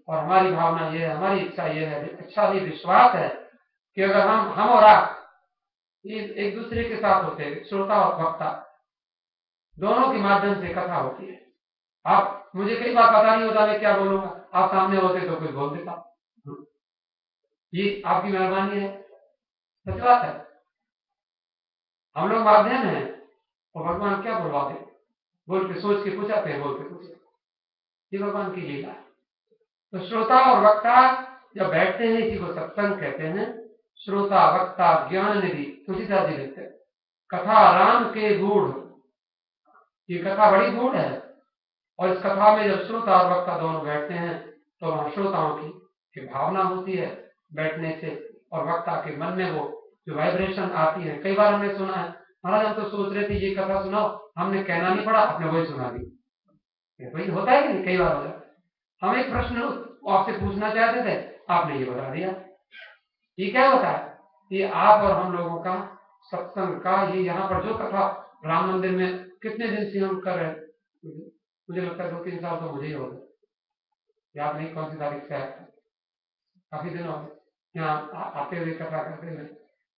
Speaker 1: और हमारी भावना ये है, हमारी इच्छा ये है, अच्छा भी विश्वास है कि अगर हम और आप एक दूसरे के साथ होते हैं, श्रोता और वक्ता दोनों के माध्यम से कथा होती है। आप, मुझे कई बार पता नहीं होता मैं क्या बोलूंगा, आप सामने होते तो कुछ बोल देता, ये आपकी मेहरबानी है, सच बात है। हम लोग माध्यम हैं और भगवान क्या बोलवा दे, बोल के सोच के पूछाते हैं, बोल के पूछे, ये भगवान की लीला है। तो श्रोता और वक्ता जब बैठते हैं, इसी को सत्संग कहते हैं। श्रोता वक्ता ज्ञान निधि, तुलसीदास जी लिखते हैं, कथा राम के गूढ़, ये कथा बड़ी गूढ़ है। और इस कथा में जब श्रोता और वक्ता दोनों बैठते हैं तो वहां श्रोताओं की भावना होती है बैठने से, और वक्ता के मन में वो जो वाइब्रेशन आती है। कई बार हमने सुना है, महाराज हम तो सोच रहे थे ये कथा सुनाओ, हमने कहना नहीं पड़ा, आपने वही सुना दी। वही होता है कि नहीं, कई बार हो जाता है। हम एक प्रश्न आपसे पूछना चाहते थे, आपने ये बता दिया। ये क्या होता है, ये आप और हम लोगों का सत्संग का, ये यहाँ पर जो कथा राम मंदिर में कितने दिन से हम कर रहे हैं, मुझे लगता है 2-3 साल तो मुझे ही हो गए, याद नहीं कौन सी तारीख से आया, काफी दिन हो गए यहाँ आते हुए कथा करते हुए।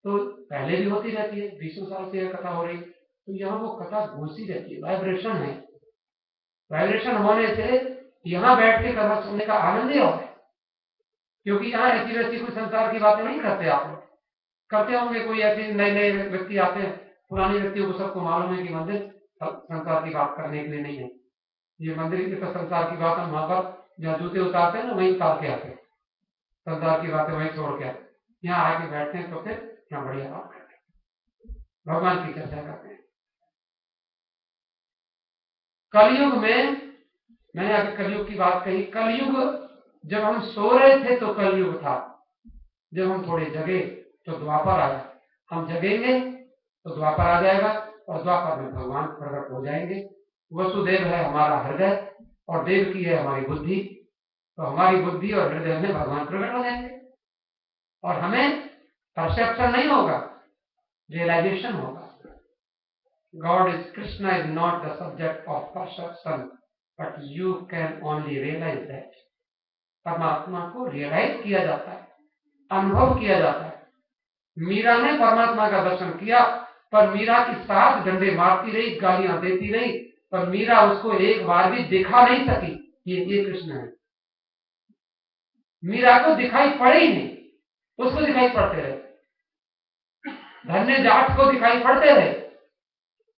Speaker 1: तो पहले भी होती रहती है, 20 साल से कथा हो रही, तो यहाँ वो कथा घुसी रहती है, वाइब्रेशन है। वाइब्रेशन होने से यहाँ बैठ के कथा सुनने का आनंद ही होता है, क्योंकि यहाँ ऐसी वैसी कोई संसार की बातें नहीं करते। आप करते होंगे, कोई ऐसे नए नए व्यक्ति आते हैं, पुराने व्यक्तियों को सबको मालूम है कि मंदिर संसार की बात करने के लिए नहीं है, ये मंदिर की तो संसार की बात हम वहां पर जहाँ जूते उतारते हैं ना, वहीं उतार के आते हैं, संसार की बातें वहीं छोड़ के आते, यहाँ आके बैठते हैं तो फिर यहाँ बढ़िया बात करते हैं, भगवान की चर्चा करते हैं। कलयुग में, मैंने अभी कलयुग की बात कही, कलयुग जब हम सो रहे थे तो कलयुग था, जब हम थोड़े जगे तो द्वापर आया, हम जगेंगे तो द्वापर आ जाएगा और द्वापर में भगवान प्रकट हो जाएंगे। वसुदेव है हमारा हृदय और देव की है हमारी बुद्धि, तो हमारी बुद्धि और हृदय में भगवान प्रकट हो जाएंगे और हमें परसेप्शन नहीं होगा, रियलाइजेशन होगा। God is Krishna is not the subject of perception, but you can only realize that. परमात्मा को रियलाइज किया जाता है, अनुभव किया जाता है। मीरा ने परमात्मा का दर्शन किया, पर मीरा की साथ डंडे मारती रही, गालियां देती रही, पर मीरा उसको एक बार भी दिखा नहीं सकी ये कृष्ण है। मीरा को दिखाई पड़े ही नहीं, उसको दिखाई पड़ते रहे, धन्य जाट को दिखाई पड़ते रहे,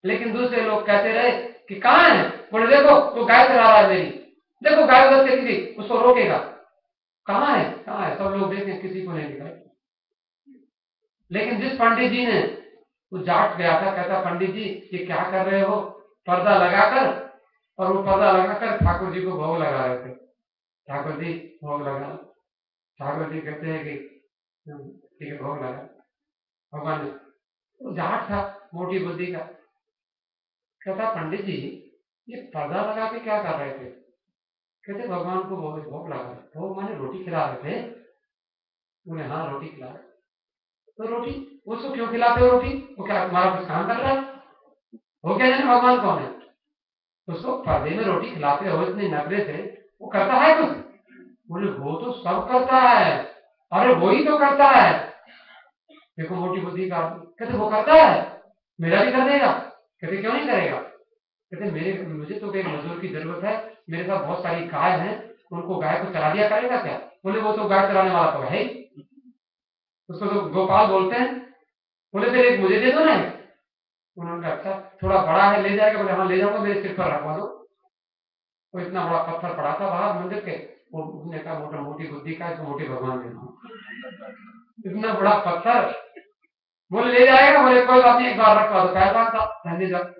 Speaker 1: लेकिन दूसरे लोग कहते रहे कि कहां है, बोले देखो वो गाय चला रहा है मेरी, देखो गाय उधर चली गई, उसको रोकेगा, कहां है कहां है, सब लोग देखें किसी को नहीं दिखाई। लेकिन जिस पंडित जी ने, वो जाट गया था, कहता पंडित जी ये क्या कर रहे हो, पर्दा लगाकर, और वो पर्दा लगाकर ठाकुर जी को भोग लगा रहे थे। ठाकुर जी भोग लगा, ठाकुर जी कहते हैं कि ठीक है भोग लगा, भगवान वो जाट था मोटी बुद्धि का, कहता पंडित जी ये पर्दा लगा के क्या कर रहे थे, कहते भगवान को भोग लगा रहे, भोग माने रोटी खिला रहे थे। उन्हें हाँ रोटी खिला रहे, तो रोटी उसको क्यों खिलाते हो रोटी, वो क्या तुम्हारा कुछ काम कर रहा है, वो क्या जाने भगवान कौन है, उसको पर्दे में रोटी खिलाते हो इतने नखरे से, वो करता है कुछ, बोले वो तो सब करता है, अरे वही तो करता है। देखो मोटी बुद्धि का, कहते वो करता है मेरा भी कर देगा, कहते क्यों नहीं करेगा, कहते मुझे तो एक मजदूर की जरूरत है, मेरे साथ बहुत सारी गाय हैं, उनको गाय को चला दिया करेगा क्या, बोले वो तो गाय चलाने वाला तो है, उसको तो गोपाल बोलते हैं, बोले फिर एक मुझे दे दो ना। उन्होंने कहा अच्छा थोड़ा बड़ा है ले जाएगा, बोले हाँ ले जाऊंगा, मेरे सिर पर रखवा दो। वो इतना बड़ा पत्थर पड़ा था बाहर मंदिर के, वो उसने कहा मोटा मोटी बुद्धि का इसको मोटी भगवान देना। इतना बड़ा पत्थर, बोले ले जाएगा, बोले कोई बात नहीं, एक बार रखवा दो, पैसा था धन्यवाद,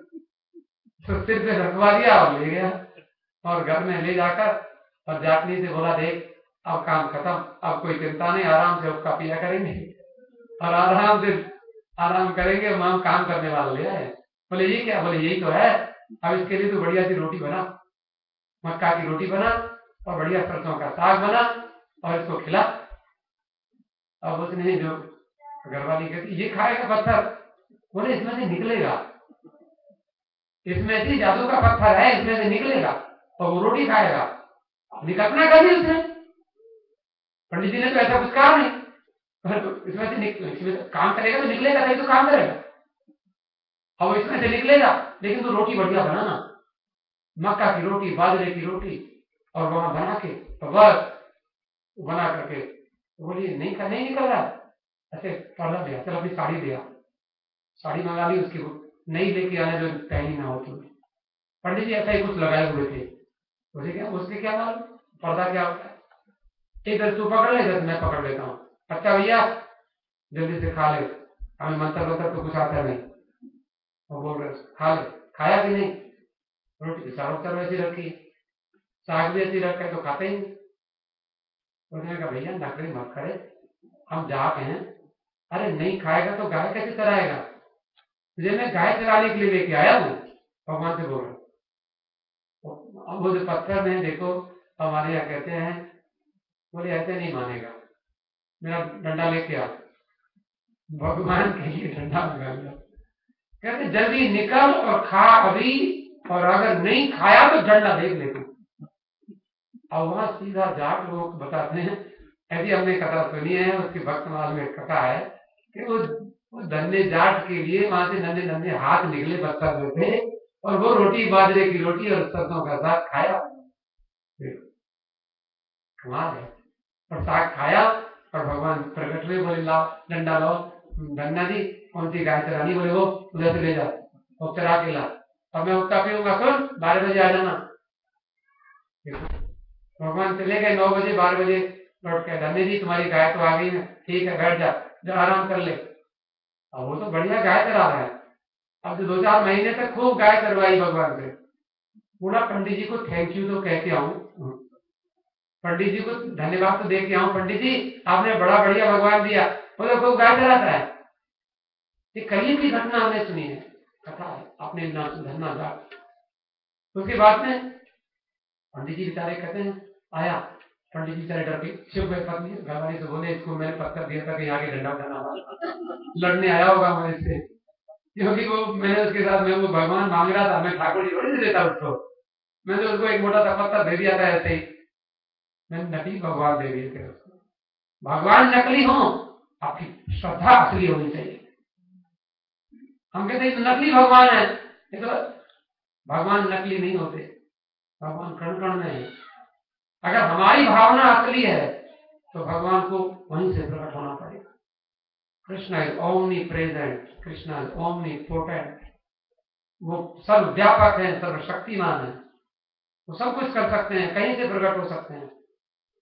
Speaker 1: तो सिर पे रखवा दिया और ले गया। और घर में ले जाकर और जाटनी से बोला, देख अब काम खत्म, अब कोई चिंता नहीं, आराम से उसका पिया करेंगे और आराम करेंगे, हम काम करने वाले ले आए। बोले ये क्या? बोले यही तो है, अब इसके लिए तो बढ़िया सी रोटी बना, मक्का की रोटी बना और बढ़िया सरसों का साग बना और इसको खिला। अब उसने जो घरवाली कहती, ये खाएगा पत्थर? बोले इसमें से निकलेगा, इसमें से जादू का पत्थर है, इसमें से निकलेगा और वो रोटी खाएगा। निकलना कभी उसने, पंडित जी ने तो ऐसा कुछ कहा नहीं, इसमें से काम करेगा तो निकलेगा, नहीं तो काम करेगा, और इसमें से निकलेगा, लेकिन तो रोटी बढ़िया बनाना, मक्का की रोटी, बाजरे की रोटी, और वहां बना के तो बस बना करके। बोलिए नहीं निकल रहा, ऐसे पर्दा दिया, चलो अपनी साड़ी दिया, साड़ी मंगा ली उसकी, नहीं लेके आने जो पहनी ना हो तुम्हें। पंडित जी ऐसा ही कुछ लगाए हुए थे, उसके क्या मालूम पर्दा क्या होता है। इधर तू पकड़ ले, इधर मैं पकड़ लेता हूँ, अच्छा भैया जल्दी से खा ले, हमें मंत्र वंत्र तो कुछ आता नहीं। वो बोल रहे खा ले, खाया कि नहीं? रोटी चारों तरफ ऐसी रखी, साग भी ऐसी रखा है तो खाते ही नहीं। उसने कहा भैया नकली मत करे, हम जाप हैं। अरे नहीं खाएगा तो गाय कैसे चराएगा? तुझे मैं गाय चराने के लिए लेके आया हूँ, भगवान से बोल रहा। अब वो जो पत्थर में देखो, हमारे यहाँ कहते हैं, बोले ऐसे नहीं मानेगा, मेरा डंडा लेके आ, भगवान के लिए डंडा मंगा लिया। कहते जल्दी निकल और खा अभी, और अगर नहीं खाया तो डंडा देख ले। और वहां सीधा जाट लोग बताते हैं, ऐसी हमने कथा सुनी है, उसकी भक्तमाल में कथा है कि वो धन्य जाट के लिए वहां से नन्हे नन्हे हाथ निकले पत्थर में थे, और वो रोटी बाजरे की रोटी और सरसों का साग खाया, कमाल है। और साग खाया और भगवान प्रकट हुए, बोले लाओ डंडा लाओ, धन्ना जी कौन सी गाय चरानी? बोले वो उधर से ले जा, वो चरा के ला, और मैं उसका पीऊंगा, सुन 12 बजे आ जाना। भगवान चले गए, 9 बजे 12 बजे लौट के, धन्य जी तुम्हारी गाय तो आ गई है, ठीक है बैठ जा आराम कर ले। अब वो तो बढ़िया गाय चरा रहा है, अब तो 2-4 महीने तक खूब गाय चरवाई भगवान से। पूरा पंडित जी को थैंक यू तो कह के आऊं, पंडित जी को धन्यवाद तो दे के आऊं, पंडित जी आपने बड़ा बढ़िया भगवान दिया, वो तो खूब गाय चराता है। ये कहीं की घटना हमने सुनी है, कथा है, आपने धन्ना जाट। उसके बाद में पंडित जी बेचारे कहते हैं आया, पंडित जी बेचारे डर के शिव गए, पत्नी घरवाली से बोले इसको मैंने पत्थर दिया था कि आगे डंडा उठाना, लड़ने आया होगा मुझे इससे, क्योंकि वो मैंने उसके साथ में वो भगवान मांग रहा था, मैं ठाकुर जी थोड़ी देता उसको, मैंने उसको एक मोटा सा पत्थर दे दिया था ऐसे ही, मैंने नकली भगवान दे दिए थे उसको। भगवान नकली हो, आपकी श्रद्धा असली होनी चाहिए। हम कहते हैं नकली भगवान है, तो भगवान नकली नहीं होते, भगवान कण कण में है। अगर हमारी भावना असली है तो भगवान को वहीं से प्रकट होना पड़ेगा। Krishna is omni present, Krishna is omni potent, वो सर्वव्यापक है, सर्वशक्तिमान है, वो सब कुछ कर सकते हैं, कहीं से प्रकट हो सकते हैं,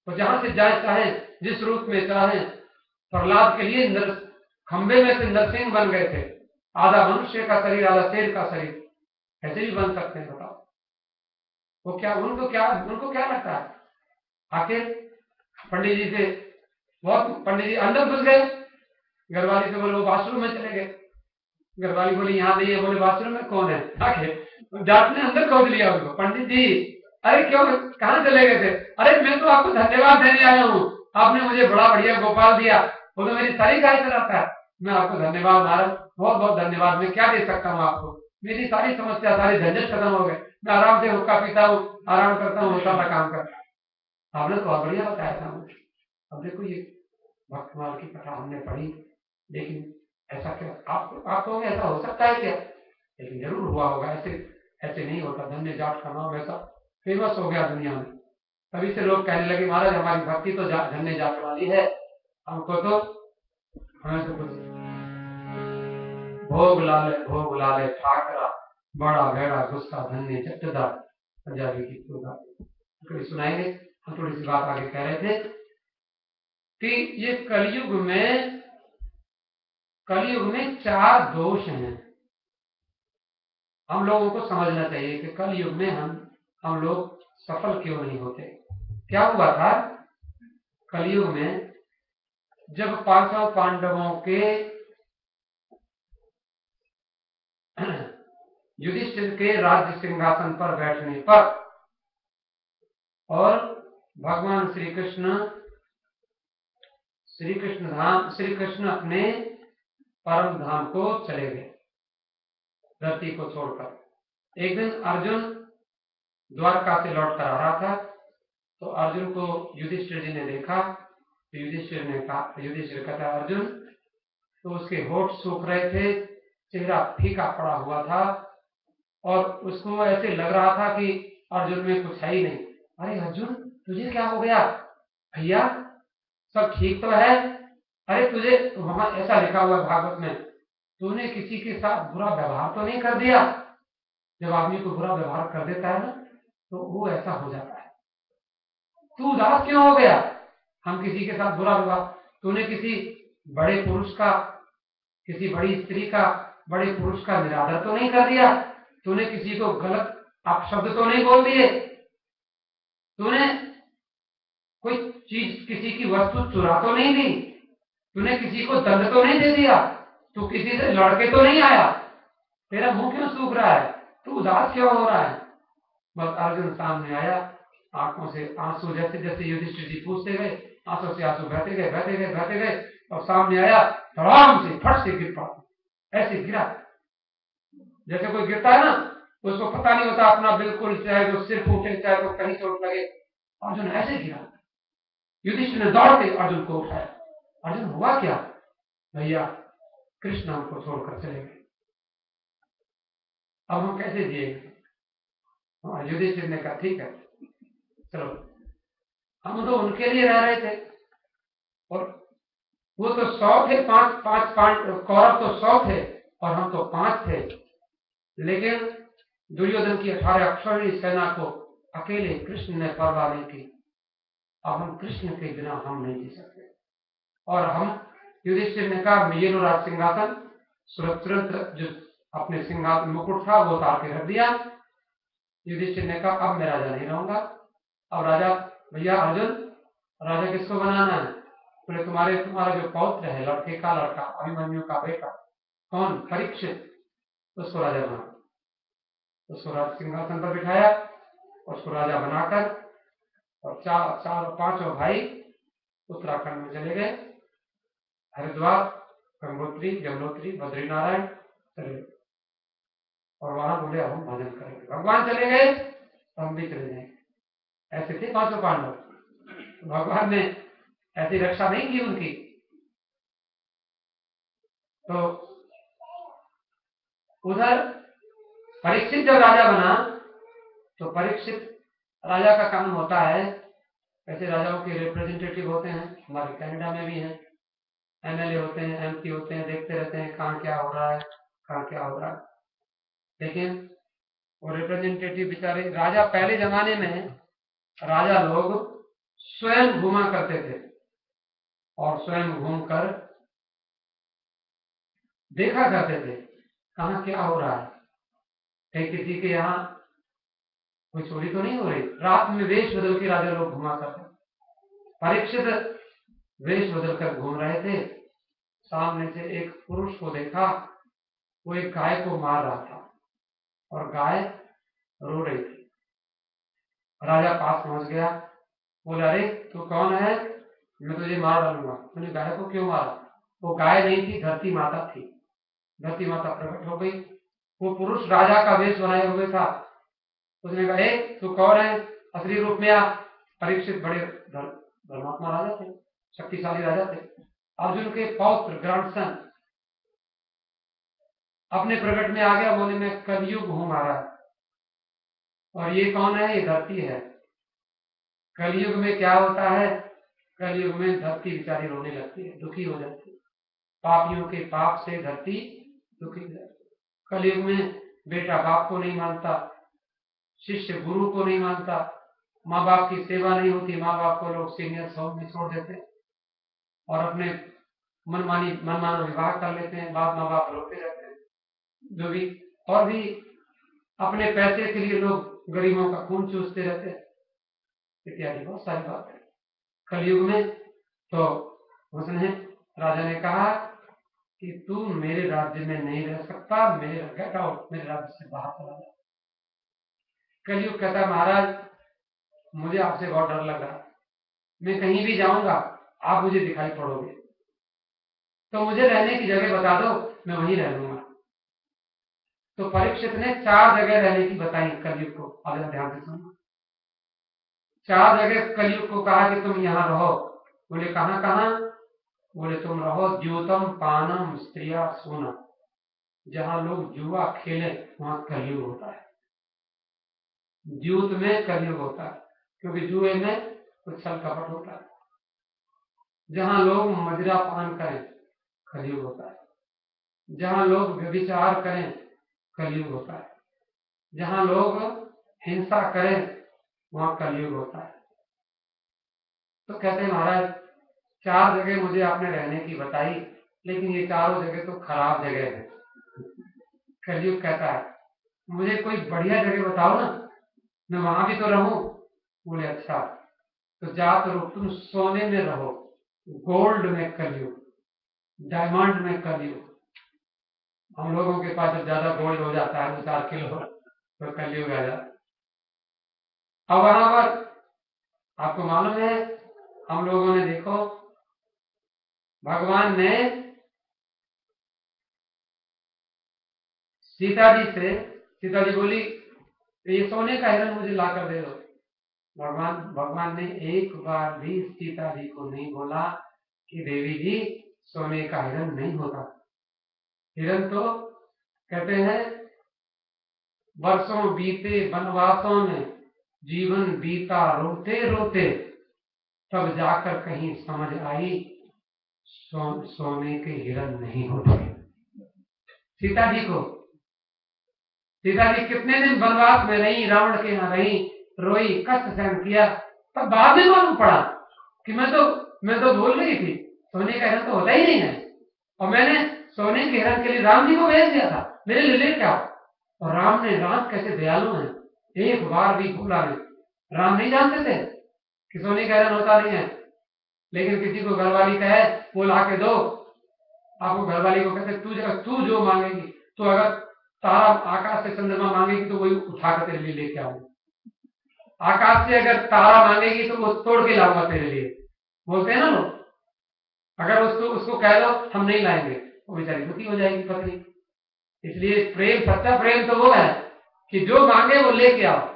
Speaker 1: तो जहां से जाए चाहे, जिस रूप में चाहे। प्रहलाद के लिए खंबे में से नरसिंह बन गए थे, आधा मनुष्य का शरीर आधा शेर का शरीर, ऐसे भी बन सकते हैं, बताओ वो क्या, उनको क्या लगता है? आखिर पंडित जी से बहुत, पंडित जी अंदर घुस गए, घरवाली से बोले वो बाथरूम में चले गए, घरवाली बोली यहाँ नहीं है, बोले बाथरूम में कौन है? आखिर जाट ने अंदर खोज लिया उनको, पंडित जी अरे क्यों कहाँ चले गए थे? अरे मैं तो आपको धन्यवाद देने आया हूँ, आपने मुझे बड़ा बढ़िया गोपाल दिया, वो तो मेरी सारी गाय चलाता है, मैं आपको धन्यवाद महाराज, बहुत बहुत धन्यवाद, मैं क्या दे सकता हूँ आपको, मेरी सारी समस्या सारी झंझट खत्म हो गए, मैं आराम से हुक्का पीता हूँ, आराम करता हूँ, सारा काम करता हूँ। आपने तो बहुत बढ़िया बताया था मुझे। अब देखो ये भक्तमाल की कथा हमने पढ़ी, लेकिन ऐसा क्या आपको ऐसा हो सकता है क्या? लेकिन जरूर हुआ होगा, ऐसे नहीं होता। धन्य जाट का नाम ऐसा फेमस हो गया दुनिया में, तभी से लोग कहने लगे महाराज हमारी भक्ति तो धन्य जाट वाली है, हमको तो हमें तो कुछ भोग लाले ठाकरा, बड़ा भेड़ा गुस्सा धन्य चट्टदा, पंजाबी गीत होगा, कभी सुनाएंगे। हम थोड़ी सी बात आगे कह रहे थे कि ये कलयुग में 4 दोष हैं। हम लोगों को समझना चाहिए कि कलयुग में हम लोग सफल क्यों नहीं होते। क्या हुआ था कलयुग में, जब 500 पांडवों के युधिष्ठिर के राज्य सिंहासन पर बैठने पर और भगवान श्री कृष्ण अपने परम धाम को चले गए, धरती को छोड़कर। एक दिन अर्जुन द्वारका से लौट कर आ रहा था, तो अर्जुन को युधिष्ठिर जी ने देखा, तो युधिष्ठिर कहता अर्जुन, तो उसके होठ सूख रहे थे, चेहरा फीका पड़ा हुआ था और उसको ऐसे लग रहा था कि अर्जुन में कुछ है ही नहीं। अरे अर्जुन, तुझे क्या हो गया? भैया सब ठीक तो है? अरे तुझे वहां ऐसा लिखा हुआ है भागवत में, तूने किसी के साथ बुरा व्यवहार तो नहीं कर दिया? जब आदमी को बुरा व्यवहार कर देता है ना, तो वो ऐसा हो जाता है। तू उदास क्यों हो गया? हम किसी के साथ बुरा व्यवहार, तूने किसी बड़े पुरुष का, किसी बड़ी स्त्री का, बड़े पुरुष का निरादर तो नहीं कर दिया? तूने किसी को गलत अपशब्द तो नहीं बोल दिए? तूने कोई चीज, किसी की वस्तु चुरा तो नहीं दी? तूने किसी को दंड तो नहीं दे दिया? तू किसी से लड़के तो नहीं आया? तेरा मुंह क्यों सूख रहा है? तू उदास क्यों हो रहा है? बस अर्जुन सामने आया, आंखों से आंसू, जैसे जैसे युधिष्ठिर जी पूछते गए, आंसू से आंसू बहते गए और सामने आया, धड़ाम से फट से गिर पड़ा। ऐसे गिरा जैसे कोई गिरता है ना, उसको पता नहीं होता अपना, बिल्कुल चाहे तो सिर फूटे, चाहे तो कहीं चोट लगे। अर्जुन ऐसे गिरा, युधिष्ठिर ने दौड़ के अर्जुन को उठाया। अर्जुन हुआ क्या? भैया कृष्ण हमको छोड़कर चले गए, अब हम कैसे जिएंगे? युधिष्ठिर ने कहा ठीक है चलो, हम तो उनके लिए रह रहे थे और वो तो 100 थे, पांच कौरव तो 100 थे और हम तो 5 थे, लेकिन दुर्योधन की 18 अक्षौहिणी सेना को अकेले कृष्ण ने परवाह नहीं की। अब हम कृष्ण के बिना हम नहीं जी सकते। और हम, युधिष्ठिर ने कहा ये लो राज सिंहासन, तुरंत जो अपने सिंहासन मुकुट था वो उतार के रख दिया। युधिष्ठिर ने कहा अब मैं राजा नहीं रहूंगा। अब राजा, भैया अर्जुन राजा किसको बनाना है? बोले तुम्हारा जो पौत्र है, लड़के का लड़का, अभिमन्यु का बेटा, कौन? परीक्षित, उसको राजा बना। उसको राज सिंहासन पर बिठाया, उसको राजा बनाकर, और पांचों भाई उत्तराखंड में चले गए, हरिद्वार, गंगोत्री, यमुनोत्री, बद्रीनारायण चले, और वहां बोले हम भजन करेंगे। भगवान चले गए तो हम भी चले जाएंगे। ऐसे थे 500 पांडव। भगवान ने ऐसी रक्षा नहीं की उनकी। तो उधर परीक्षित जब राजा बना, तो परीक्षित राजा का काम होता है, ऐसे राजाओं के रिप्रेजेंटेटिव होते हैं, हमारे कनाडा में भी हैं, एमएलए होते हैं, एमपी होते हैं, देखते रहते हैं कहाँ क्या हो रहा है, कहाँ क्या हो रहा है। लेकिन वो रिप्रेजेंटेटिव बेचारे, राजा पहले जमाने में राजा लोग स्वयं घूमा करते थे और स्वयं घूमकर देखा करते थे कहाँ क्या हो रहा है, कहीं किसी के यहाँ कोई चोरी तो नहीं हो रही। रात में वेश बदल के राजा लोग घुमा करते। परीक्षित वेश बदल कर घूम रहे थे, सामने से एक पुरुष को देखा, वो एक गाय को मार रहा था और गाय रो रही थी। राजा पास पहुंच गया, बोला अरे तू कौन है, मैं तुझे मार डालूंगा। तूने गाय को क्यों मारा? वो गाय नहीं थी, धरती माता थी। धरती माता प्रकट हो गई, वो पुरुष राजा का वेश बनाए हुए था। उसने कहा तू कौन है, असली रूप में आ। परीक्षित बड़े धर्मात्मा राजा थे, शक्तिशाली राजा थे। अर्जुन के पौत्र ग्रैंडसन अपने प्रकट में आ गया, बोले मैं कलयुग हूं महाराज, और ये कौन है? ये धरती है। कलयुग में क्या होता है? कलयुग में धरती बेचारी रोने लगती है, दुखी हो जाती है। पापियों के पाप से धरती दुखी हो जाती है। कलयुग में बेटा बाप को नहीं मानता, शिष्य गुरु को नहीं मानता, माँ बाप की सेवा नहीं होती, माँ बाप को लोग सीनियर होम में छोड़ देते हैं और अपने मनमाना विवाह कर लेते हैं, बाद माँ बाप रोते रहते हैं, जो भी और भी अपने पैसे के लिए लोग गरीबों का खून चूसते रहते हैं, इत्यादि बहुत सारी बात है। कलयुग में तो उसने राजा ने कहा कि तू मेरे राज्य में नहीं रह सकता, मेरे राज्य से बाहर चला जा। कलयुग कहता महाराज मुझे आपसे बहुत डर लग रहा है, मैं कहीं भी जाऊंगा आप मुझे दिखाई पड़ोगे, तो मुझे रहने की जगह बता दो, मैं वहीं रह लूंगा। तो परीक्षित ने 4 जगह रहने की बताई कलयुग को। अब ध्यान से सुनो, 4 जगह कलयुग को कहा कि तुम यहाँ रहो। बोले कहाँ कहाँ? बोले तुम रहो द्यूतम पानम स्त्रिया सोना, जहां लोग जुआ खेले वहां कलयुग होता है। द्यूत में कलयुग होता है, क्योंकि जुए में कुछ छल कपट होता है। जहां लोग मदिरा पान करें कलयुग होता है, जहां लोग व्यभिचार करें कलयुग होता है, जहां लोग हिंसा करें वहां कलयुग होता है। तो कहते हैं महाराज 4 जगह मुझे आपने रहने की बताई, लेकिन ये चारों जगह तो खराब जगह है। कलयुग कहता है मुझे कोई बढ़िया जगह बताओ ना, मैं वहां भी तो रहूं। बोले अच्छा तो जा तो तुम सोने में रहो, गोल्ड में कलयुग, डायमंड में कलयुग। हम लोगों के पास जब ज्यादा गोल्ड हो जाता है 2-4 किलो तो कलयुग आ जाता है। अब वहां पर आपको मालूम है हम लोगों ने देखो भगवान ने सीता जी बोली ये सोने का हिरण मुझे लाकर दे दो। भगवान ने एक बार भी सीता जी को नहीं बोला कि देवी जी सोने का हिरण नहीं होता। हिरण तो कहते हैं वर्षों बीते वनवासों में जीवन बीता रोते रोते, तब जाकर कहीं समझ आई सोने के हिरण नहीं होते। सीता जी कितने दिन वनवास में रही, रावण के यहाँ रही, रोई, कष्ट सहन किया, तब बाद में मालूम पड़ा कि मैं तो बोल रही थी सोने का हिरण तो होता ही नहीं है, और मैंने सोने के हिरण के लिए राम जी को भेज दिया था, मेरे लिए ले क्या। और राम कैसे दयालु है, एक बार भी भूला नहीं। राम नहीं जानते थे कि सोने का हिरण होता नहीं है, लेकिन किसी को घरवाली कहे वो ला के दो, आपको घरवाली को कहते तू जो मांगेगी, तो अगर तारा आकाश से चंद्रमा मांगेगी तो वही उठा कर तेरे लिए लेके आऊंगा, आकाश से अगर तारा मांगेगी तो वो तोड़ के लाऊंगा तेरे लिए, बोलते हैं ना लोग। अगर उसको कह दो हम नहीं लाएंगे, वो बेचारी दुखी हो जाएगी पत्नी। इसलिए प्रेम, सच्चा प्रेम तो वो है कि जो मांगे वो लेके आओ,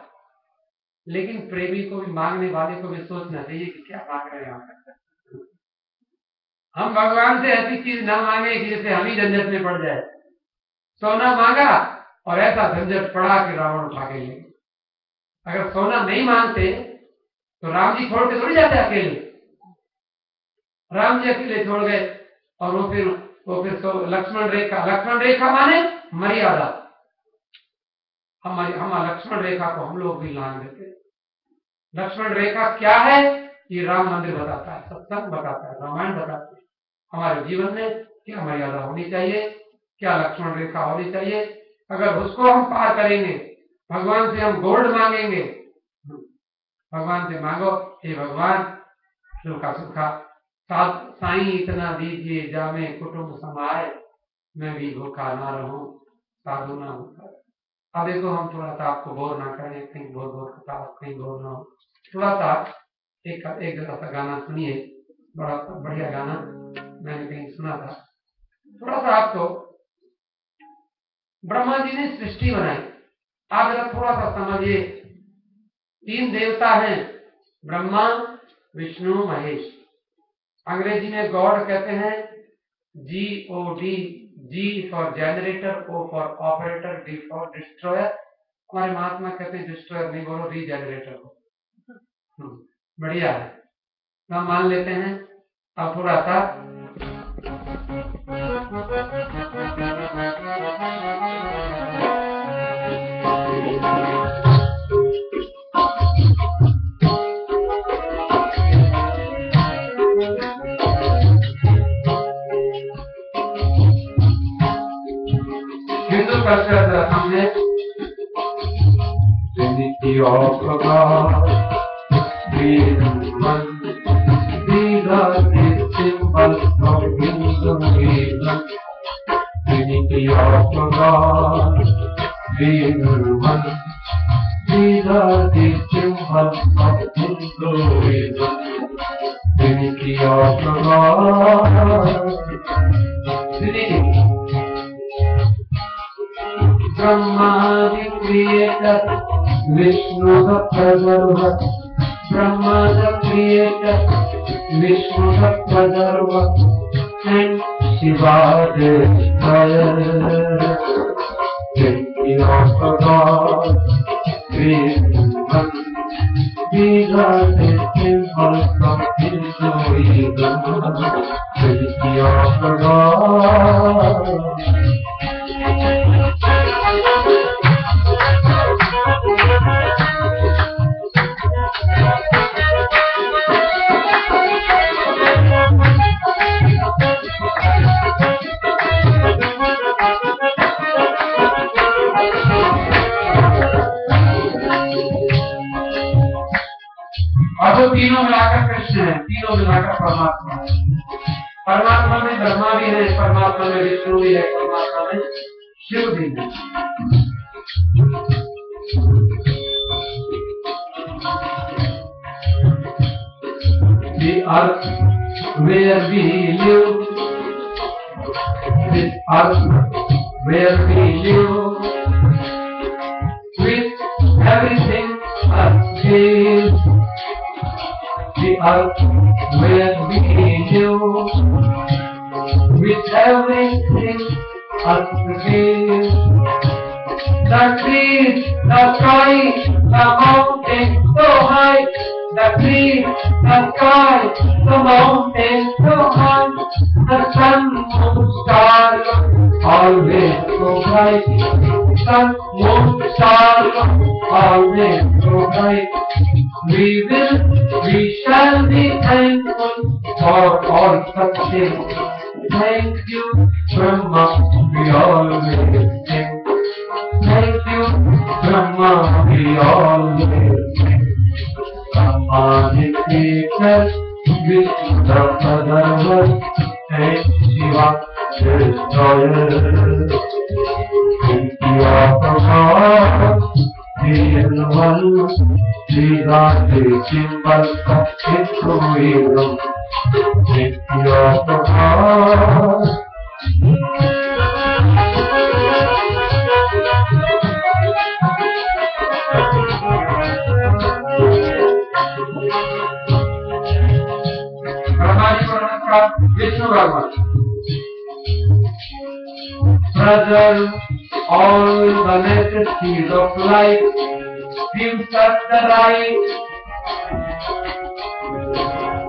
Speaker 1: लेकिन प्रेमी को भी, मांगने वाले को भी सोचना चाहिए कि क्या मांग रहे हैं। हम भगवान से ऐसी चीज ना मांगे कि जिससे हम ही झंझट में पड़ जाए। सोना मांगा और ऐसा झंझट पड़ा कि रावण उठा के ले। अगर सोना नहीं मांगते तो राम जी छोड़ के थोड़ी जाते अकेले। राम जी अकेले छोड़ गए और वो फिर लक्ष्मण रेखा माने मर्यादा। हम लक्ष्मण रेखा को हम लोग भी लांग देते। लक्ष्मण रेखा क्या है ये राम मंदिर बताता है, सत्संग बताता है, रामायण बताती है हमारे जीवन में क्या मर्यादा होनी चाहिए, क्या लक्ष्मण रेखा होनी चाहिए। अगर उसको हम पार करेंगे, भगवान से हम गोल्ड मांगेंगे, भगवान से मांगो हे भगवान सुखा साईं इतना दीजिए जामे कुटुंब समाए, मैं भी भूखा ना रहूं साधु ना भूखा। अब देखो हम थोड़ा सा आपको बोर ना करें, कहीं बोर ना हो, थोड़ा सा एक जगह सा गाना सुनिए, बड़ा बढ़िया गाना मैंने कहीं सुना था। थोड़ा सा आपको, ब्रह्मा जी ने सृष्टि बनाई, आप जरा थोड़ा सा समझिए। 3 देवता हैं, ब्रह्मा विष्णु महेश। अंग्रेजी में गॉड कहते हैं GOD, G for generator, O for operator, D for destroyer. हमारे महात्मा कहते हैं डिस्ट्रॉयर नहीं बोलो, रीजनरेटर हो। बढ़िया है, तो हम मान लेते हैं। अब थोड़ा सा में Trinity of God, three in one. These are the symbols of Hinduism. Trinity of God, three in one. These are the symbols of Hinduism. Trinity of God. Trinity. Brahma the creator, Vishnu the preserver. Brahma the creator, Vishnu the preserver, and Shiva the destroyer. Trinity of God, three in one. These are the symbols of Hinduism. Trinity of God. और वो तीनों मिलाकर कृष्ण है, तीनों मिलाकर परमात्मा है। परमात्मा में ब्रह्मा भी है, परमात्मा में विष्णु भी है, परमात्मा में शिव भी है। The earth where we live, this earth where we live, with everything earth gives. The earth where we live, with everything earth gives. The trees, the sky, the mountain so high. The trees, the sky, the mountain so high. The sun, moon, stars, always so bright. Sun, moon, stars, always so bright. We shall be thankful for all such things. Thank you, Brahma, we always sing. Thank you, Brahma, we always sing. Brahma the creator, Vishnu the preserver, and Shiva the destroyer. Trinity of God, three in one. These are the symbols of Hinduism. Trinity of God. Brahma ji को नमस्कार। विष्णु भगवान preserve all the necessities of life, gives us the right.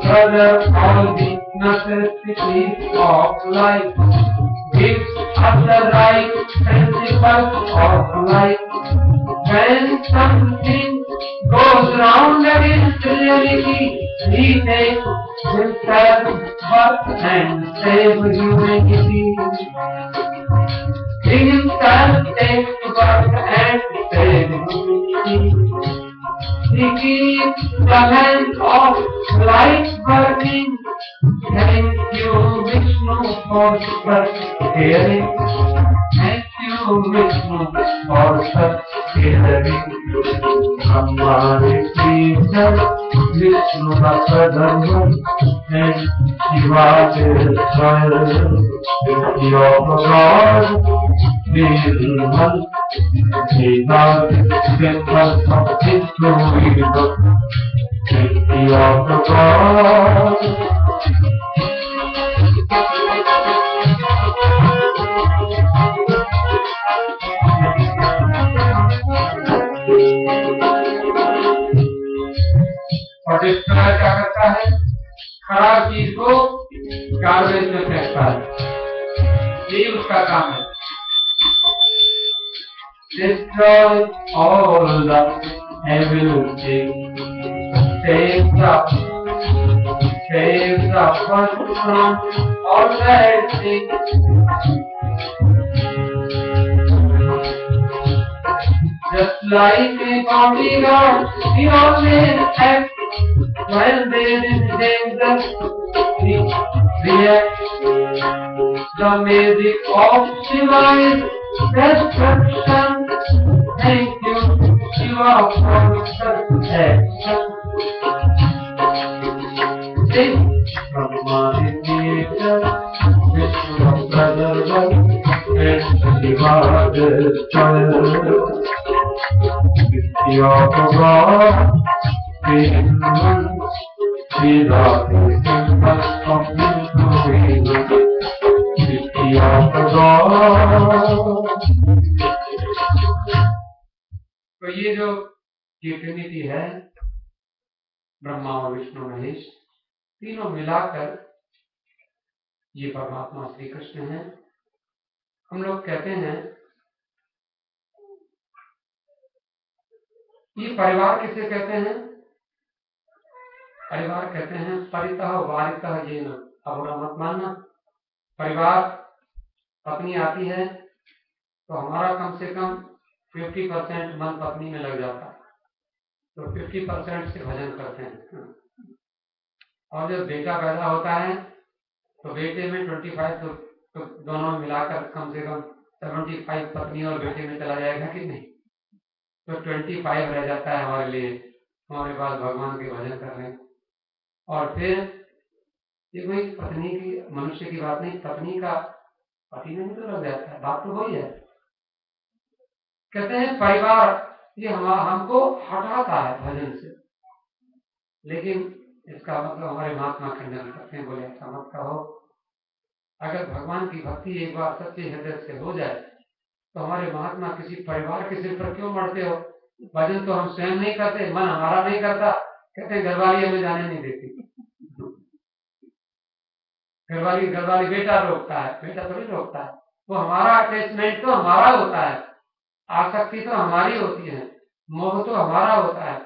Speaker 1: Preserve all the necessities of life, gives us the right principles of life. When something goes wrong against reality, he takes himself birth and save humanity. He himself takes birth and save humanity. He keeps the hand of life burning. Thank you, Vishnu, for such caring. Thank you, Vishnu, for such caring. Brahma the creator, Vishnu the preserver, and Shiva the destroyer. Trinity of God, three in one. These are the symbols of Hinduism. Trinity of God. और destroy क्या करता है? खराब चीज को garbage में फेंकता है, ये उसका काम है। Destroy all the evil things, save the one from all bad things. Just like a bodyguard, we always act while they're in danger. We react. The magic of Shiva is destruction. Thank you, Shiva, for such action. Sing Brahma in nature, Vishnu brother, and Shiva destroyer. Fifty of God, being one, without the symbols of Hinduism. Fifty of God. तो ये जो Trinity है, ब्रह्मा और विष्णु महेश, तीनों मिलाकर ये परमात्मा श्री कृष्ण है। हम लोग कहते हैं ये परिवार किसे कहते हैं? परिवार कहते हैं परितः वारितः येन। अब बुरा मत मानना, परिवार पत्नी आती है तो हमारा कम से कम 50% मन पत्नी में लग जाता है, तो 50% से भजन करते हैं। और जब बेटा पैदा होता है तो बेटे में 25 तो दोनों में मिलाकर कम से कम 75 पत्नी और बेटे में चला जाएगा कि नहीं? तो 25 रह जाता है हमारे लिए, हमारे पास भगवान के भजन कर रहे हैं। और फिर ये कोई पत्नी की, मनुष्य की बात नहीं, पत्नी का पति में भी तो लग जाता है, बात तो वही है। कहते हैं परिवार ये हमको हटाता है भजन से, लेकिन इसका मतलब हमारे महात्मा खंडन करते हैं, बोले ऐसा मत कहो। अगर भगवान की भक्ति एक बार सच्चे हृदय से हो जाए तो हमारे महात्मा किसी परिवार के सिर पर क्यों मरते हो? भजन तो हम स्वयं नहीं करते, मन हमारा नहीं करता, कहते हैं घरवाली हमें जाने नहीं देती। घरवाली बेटा रोकता है, बेटा थोड़ी रोकता है, वो हमारा अटैचमेंट तो हमारा होता है, आसक्ति तो हमारी होती है, मोह तो हमारा होता है।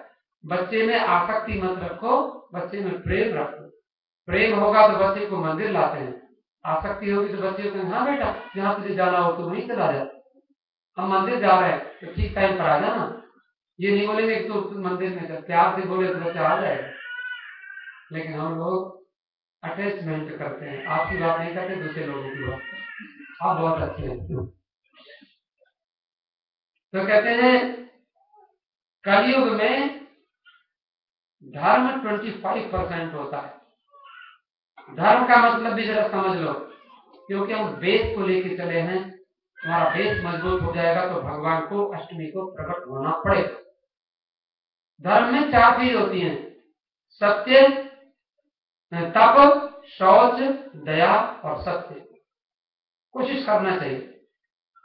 Speaker 1: बच्चे में आसक्ति मत रखो, बच्चे में प्रेम रखो। प्रेम होगा तो बच्चे को मंदिर लाते हैं, आसक्ति होगी तो बच्चे को हाँ बेटा जहाँ तुझे जाना हो तो वहीं चला जा, हम मंदिर जा रहे हैं तो ठीक टाइम पर आ जाना। ये नहीं बोलेंगे कि तू मंदिर में चल, प्यार से बोले तो बच्चा आ जाएगा। लेकिन हम लोग अटैचमेंट करते हैं, आपकी बात नहीं करते, दूसरे लोगों की बात। आप बहुत अच्छे हैं। तो कहते हैं कलयुग में धर्म 25% होता है। धर्म का मतलब भी जरा समझ लो, क्योंकि हम वेद को लेकर चले हैं, हमारा वेद मजबूत हो जाएगा तो भगवान को अष्टमी को प्रकट होना पड़ेगा। धर्म में 4 चीज होती हैं, सत्य, तप, शौच, दया और सत्य। कोशिश करना चाहिए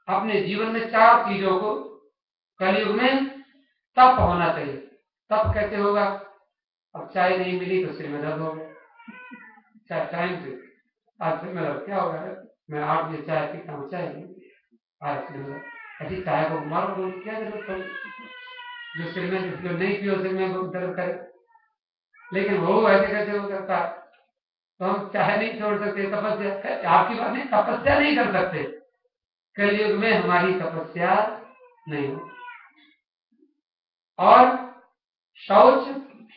Speaker 1: अपने जीवन में 4 चीजों को, कलयुग में तप होना चाहिए। तप कैसे होगा? अब चाय नहीं मिली तो सिर में दर्द हो गया, चाय टाइम से, आज फिर मेरा क्या होगा, मैं 8 बजे चाय पीता हूँ, चाय नहीं आज ऐसी चाय को मारो, क्या जरूरत पड़ी? जो सिर में जो नहीं पियो सिर में दर्द करे, लेकिन वो ऐसे कैसे हो सकता है? तो हम चाय नहीं छोड़ सकते, तपस्या, आपकी बात नहीं, तपस्या नहीं कर सकते। कलयुग में हमारी तपस्या नहीं हो। और शौच,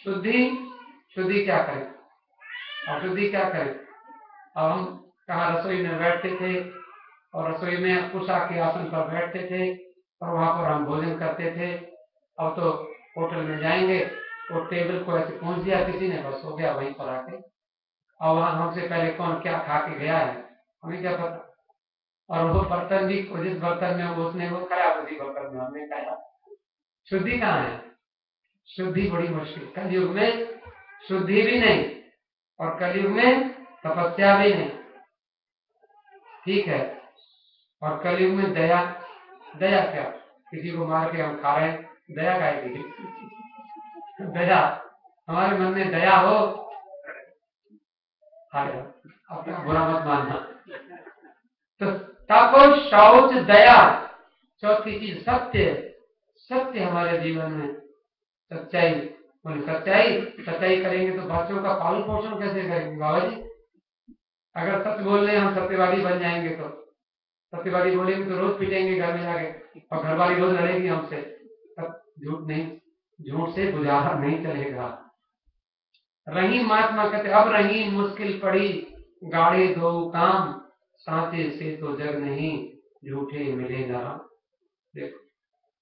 Speaker 1: शुद्धि क्या करें? और शुद्धि क्या करें? अब हम कहाँ रसोई में बैठते थे और रसोई में कुशा के आसन पर बैठते थे और वहां पर हम भोजन करते थे। अब तो होटल में जाएंगे तो टेबल को ऐसे पहुंच दिया किसी ने, बस हो गया वहीं पर आके, और वहां हमसे पहले कौन क्या खा के गया है हमें क्या पता। और वो बर्तन भी, जिस बर्तन में उसने वो खाया उसी बर्तन में हमने खाया। शुद्धि कहाँ है? शुद्धि बड़ी मुश्किल। कलयुग में शुद्धि भी नहीं और कलयुग में तपस्या भी नहीं, ठीक है। और कलयुग में दया क्या? किसी को मार के हम खा रहे हैं, दया का है? दया, हमारे मन में दया हो, अपना बुरा मत मानना। तो तप, शौच, दया, चौथी चीज सत्य हमारे जीवन में, सच्चाई। सच्चाई करेंगे तो बच्चों का पालन पोषण कैसे करेंगे बाबा जी? अगर सच बोल रहे हम सत्यवादी बन जाएंगे तो सत्यवादी बोलेंगे तो रोज पीटेंगे घर में जाके, और घरवाली रोज लड़ेगी हमसे, झूठ नहीं, झूठ से गुजारा नहीं चलेगा। रही महात्मा कहते अब रही मुश्किल पड़ी, गाड़े दो काम, सांचे से तो जग नहीं, झूठे मिले न राम। देखो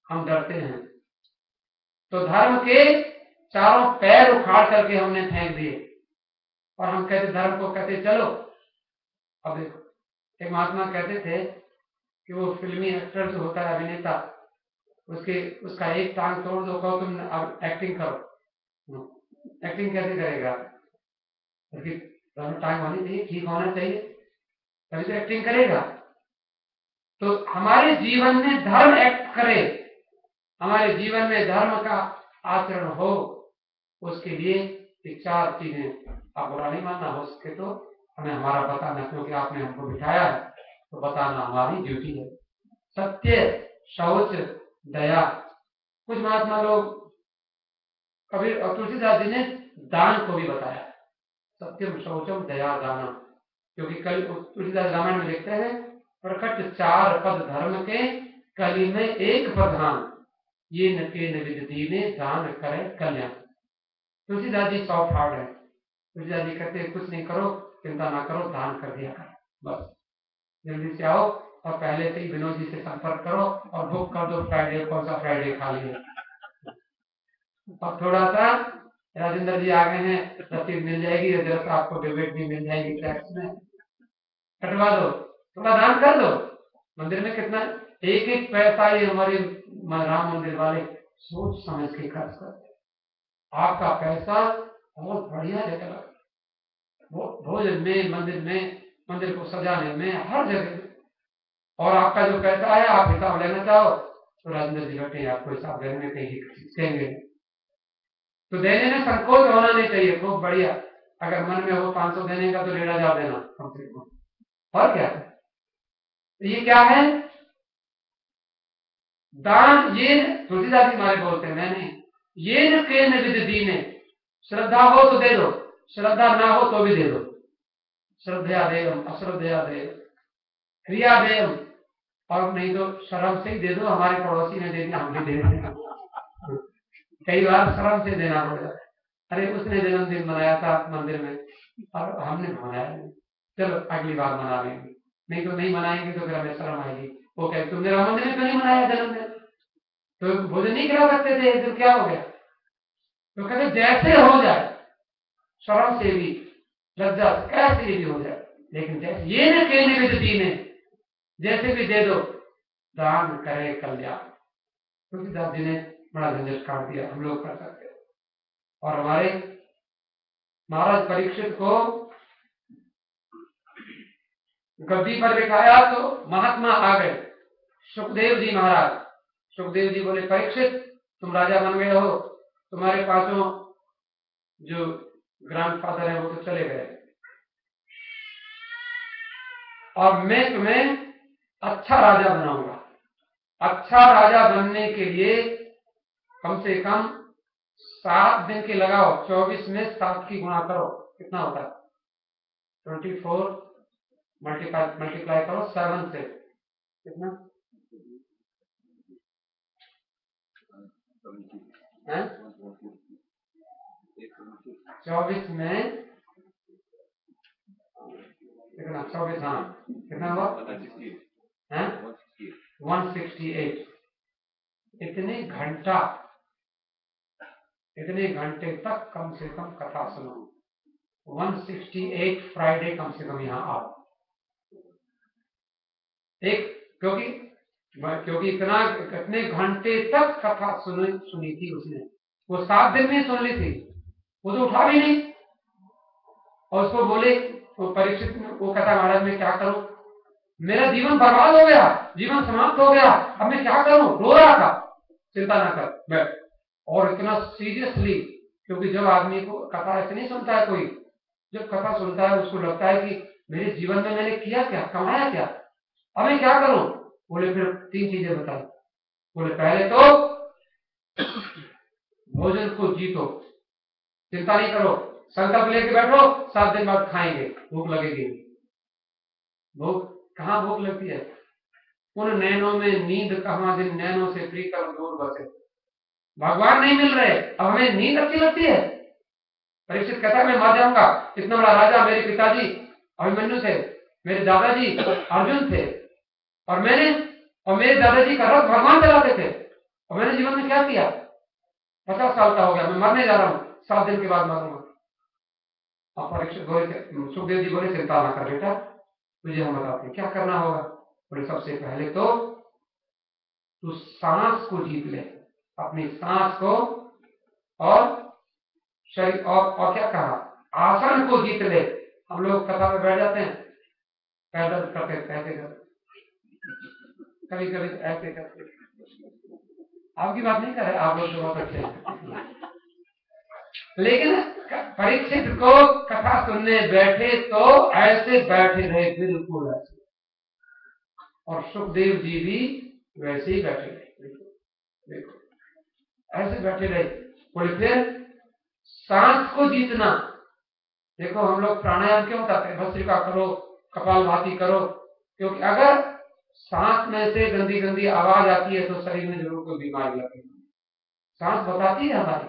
Speaker 1: हम डरते हैं तो धर्म के चारों पैर उखाड़ करके हमने फेंक दिए, और हम कहते धर्म को कहते चलो। अब देखो एक महात्मा कहते थे कि वो फिल्मी एक्टर जो होता है, अभिनेता, उसका एक टांग तोड़ दो, कहो तुम अब एक्टिंग करो, एक्टिंग कैसे करेगा? उसकी टांग होनी चाहिए, ठीक होना चाहिए, तभी तो एक्टिंग करेगा। तो हमारे जीवन में धर्म एक्ट करे, हमारे जीवन में धर्म का आचरण हो, उसके लिए ये चार चीजें आप बुरा नहीं मानना, हो सके तो हमें हमारा बताना, क्योंकि आपने हमको बिठाया है तो बताना हमारी ड्यूटी है। सत्य, शौच, दया। कुछ महात्मा लोग, कबीर और तुलसीदास जी ने दान को भी बताया, सत्यम शौचम दया दानम, क्योंकि कल तुलसीदास रामायण में लिखते हैं प्रकट चार पद धर्म के, कली में एक प्रधान, ये न के निविद दीने दान करे कल्याण। तुलसीदास जी सॉफ्ट हार्ट है, तुलसीदास जी कहते कुछ नहीं करो, चिंता ना करो, दान कर दिया करो, बस जल्दी से आओ और पहले से ही विनोद जी से संपर्क करो और बुक कर दो फ्राइडे, कौन सा फ्राइडे खाली है। और थोड़ा सा राजेंद्र जी आ गए हैं, रसीद मिल जाएगी, जरा आपको डेबिट भी मिल जाएगी टैक्स में, कटवा दो, थोड़ा दान कर दो। मंदिर में कितना एक एक पैसा ये हमारे राम मंदिर वाले सोच समझ के खर्च करते, आपका पैसा बहुत बढ़िया जगह लगे, भोजन में, मंदिर में, मंदिर को सजाने में, हर जगह। और आपका जो पैसा है आप हिसाब लेना चाहो तो राजेंद्र जी बैठे आपको हिसाब देने में कहीं कहेंगे, तो देने में संकोच होना नहीं चाहिए, खूब बढ़िया। अगर मन में हो 500 देने का तो 1500 देना कम से कम, और क्या है? ये क्या है? दान। ये तुलसीदास जी हमारे बोलते हैं, मैंने ये न के निविद दीने, श्रद्धा हो तो दे दो, श्रद्धा ना हो तो भी दे दो। श्रद्धा देव, अश्रद्धा देव, क्रिया देव, और नहीं तो शर्म से ही दे दो, हमारे पड़ोसी ने दे दिया हम भी दे दें। कई बार शर्म से देना पड़ जाता है, अरे उसने जन्मदिन मनाया था मंदिर में और हमने मनाया नहीं, चलो अगली बार मना लेंगे, नहीं तो नहीं मनाएंगे तो फिर हमें शर्म आएगी। वो कहते तुमने राम मंदिर में तो नहीं मनाया जन्मदिन, तो भोजन नहीं खिला सकते थे, तो क्या हो गया? तो कहते जैसे हो जाए, शर्म से भी, लज्जा कैसे भी हो जाए, लेकिन जैसे ये न कहने में दीने, जैसे भी दे दो, दान करे कल्याण। तुलसीदास जी ने बड़ा झंझट काट दिया, हम लोग कर सकते। और हमारे महाराज परीक्षित को गद्दी पर बिठाया तो महात्मा आ गए, सुखदेव जी महाराज। सुखदेव जी बोले परीक्षित तुम राजा बन गए हो, तुम्हारे पासों जो ग्रैंडफादर है वो तो चले गए, और मैं तुम्हें अच्छा राजा बनाऊंगा। अच्छा राजा बनने के लिए कम से कम 7 दिन के लगाओ, 24 में 7 की गुणा करो, कितना होता है? 24 मल्टीप्लाई करो 7 से, कितना है? 24 में कितना? 24, हाँ कितना हुआ? 168। इतने घंटे तक कम से कम कथा सुनो, 168 फ्राइडे कम से कम यहाँ आओ। एक क्योंकि कितने घंटे तक कथा सुनी थी उसने, वो 7 दिन में सुन ली थी, वो तो उठा भी नहीं। और उसको बोले वो परीक्षित, वो कथा महाराज में क्या करूं, मेरा जीवन बर्बाद हो गया, जीवन समाप्त हो गया, अब मैं क्या करूं? रो रहा था। चिंता ना कर बैठ। और इतना सीरियसली, क्योंकि जब आदमी को कथा ऐसे नहीं सुनता है कोई, जब कथा सुनता है उसको लगता है कि मेरे जीवन में मैंने किया क्या, कमाया क्या, अब मैं क्या करूं? बोले फिर 3 चीजें बताई। बोले पहले तो भोजन को जीतो, चिंता नहीं करो, संकल्प लेके बैठो, 7 दिन बाद खाएंगे, भूख लगेगी। भूख कहाँ भूख लगती है? उन नैनों में नींद कहाँ, जिन नैनों से प्रीतम दूर बसे। भगवान नहीं मिल रहे, अब हमें नींद अच्छी लगती है। परीक्षित कहता है मैं मर जाऊंगा, इतना बड़ा राजा मेरे पिताजी अभिमन्यु थे, मेरे दादाजी अर्जुन थे, और मेरे दादाजी का रथ भगवान चलाते थे, और मैंने जीवन में क्या किया? 50 साल का हो गया, मैं मरने जा रहा हूँ, 7 दिन के बाद मरूंगा। और परीक्षित बोले, सुखदेव जी बोले चिंता ना कर बेटा, तुझे हम बताते हैं क्या करना होगा। बोले सबसे पहले तो तू सांस को जीत ले, अपनी सांस को, और शरीर, और क्या कहा, आसन को जीत ले। हम लोग कथा में बैठ जाते हैं, पैर दर्द करते ऐसे करते, कभी कभी ऐसे करते। आपकी बात नहीं कर रहे, आप लोग तो बहुत अच्छे हैं। लेकिन परीक्षित को कथा सुनने बैठे तो ऐसे बैठे रहे, बिल्कुल ऐसे, और सुखदेव जी भी वैसे ही बैठे रहे, देखो ऐसे बैठे रहे। बोले फिर सांस को जीतना। देखो हम लोग प्राणायाम क्यों करते हैं? भस्त्रिका करो, कपालभाति करो, क्योंकि अगर सांस में से गंदी गंदी आवाज आती है तो शरीर में जरूर कोई बीमारी लगेगी। सांस बताती है हमारी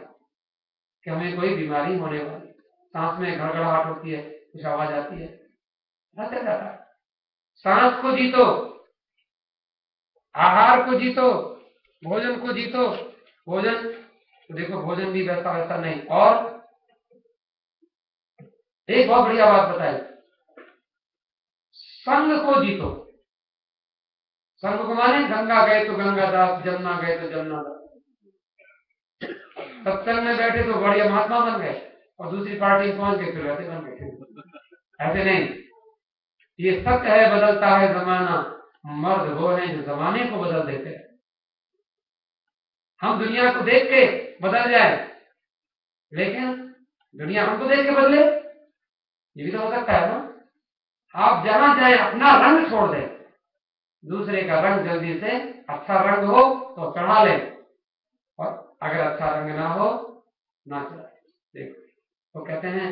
Speaker 1: कि हमें कोई बीमारी होने वाली। सांस में घड़घड़ाहट होती है, कुछ आवाज आती है, चल जाता है। सांस को जीतो, आहार को जीतो, भोजन को जीतो। भोजन तो देखो, भोजन भी वैसा नहीं। और एक बहुत बढ़िया बात बताई, संग को जीतो। संग को माने गंगा गए तो गंगादास, जमुना गए तो जमुनादास। सत्संग में बैठे तो बढ़िया महात्मा बन गए, और दूसरी पार्टी पहुंच गए फिर वैसे बन गए। ऐसे नहीं, ये सत्य है, बदलता है जमाना, मर्द वो है जो जमाने को बदल देते हैं। हम दुनिया को देख के बदल जाए, लेकिन दुनिया हमको देख के बदले, ये भी तो हो सकता है ना। आप जहां जाए अपना रंग छोड़ दें, दूसरे का रंग जल्दी से, अच्छा रंग हो तो चढ़ा ले, और अगर अच्छा रंग ना हो ना चढ़ाए। देखो तो कहते हैं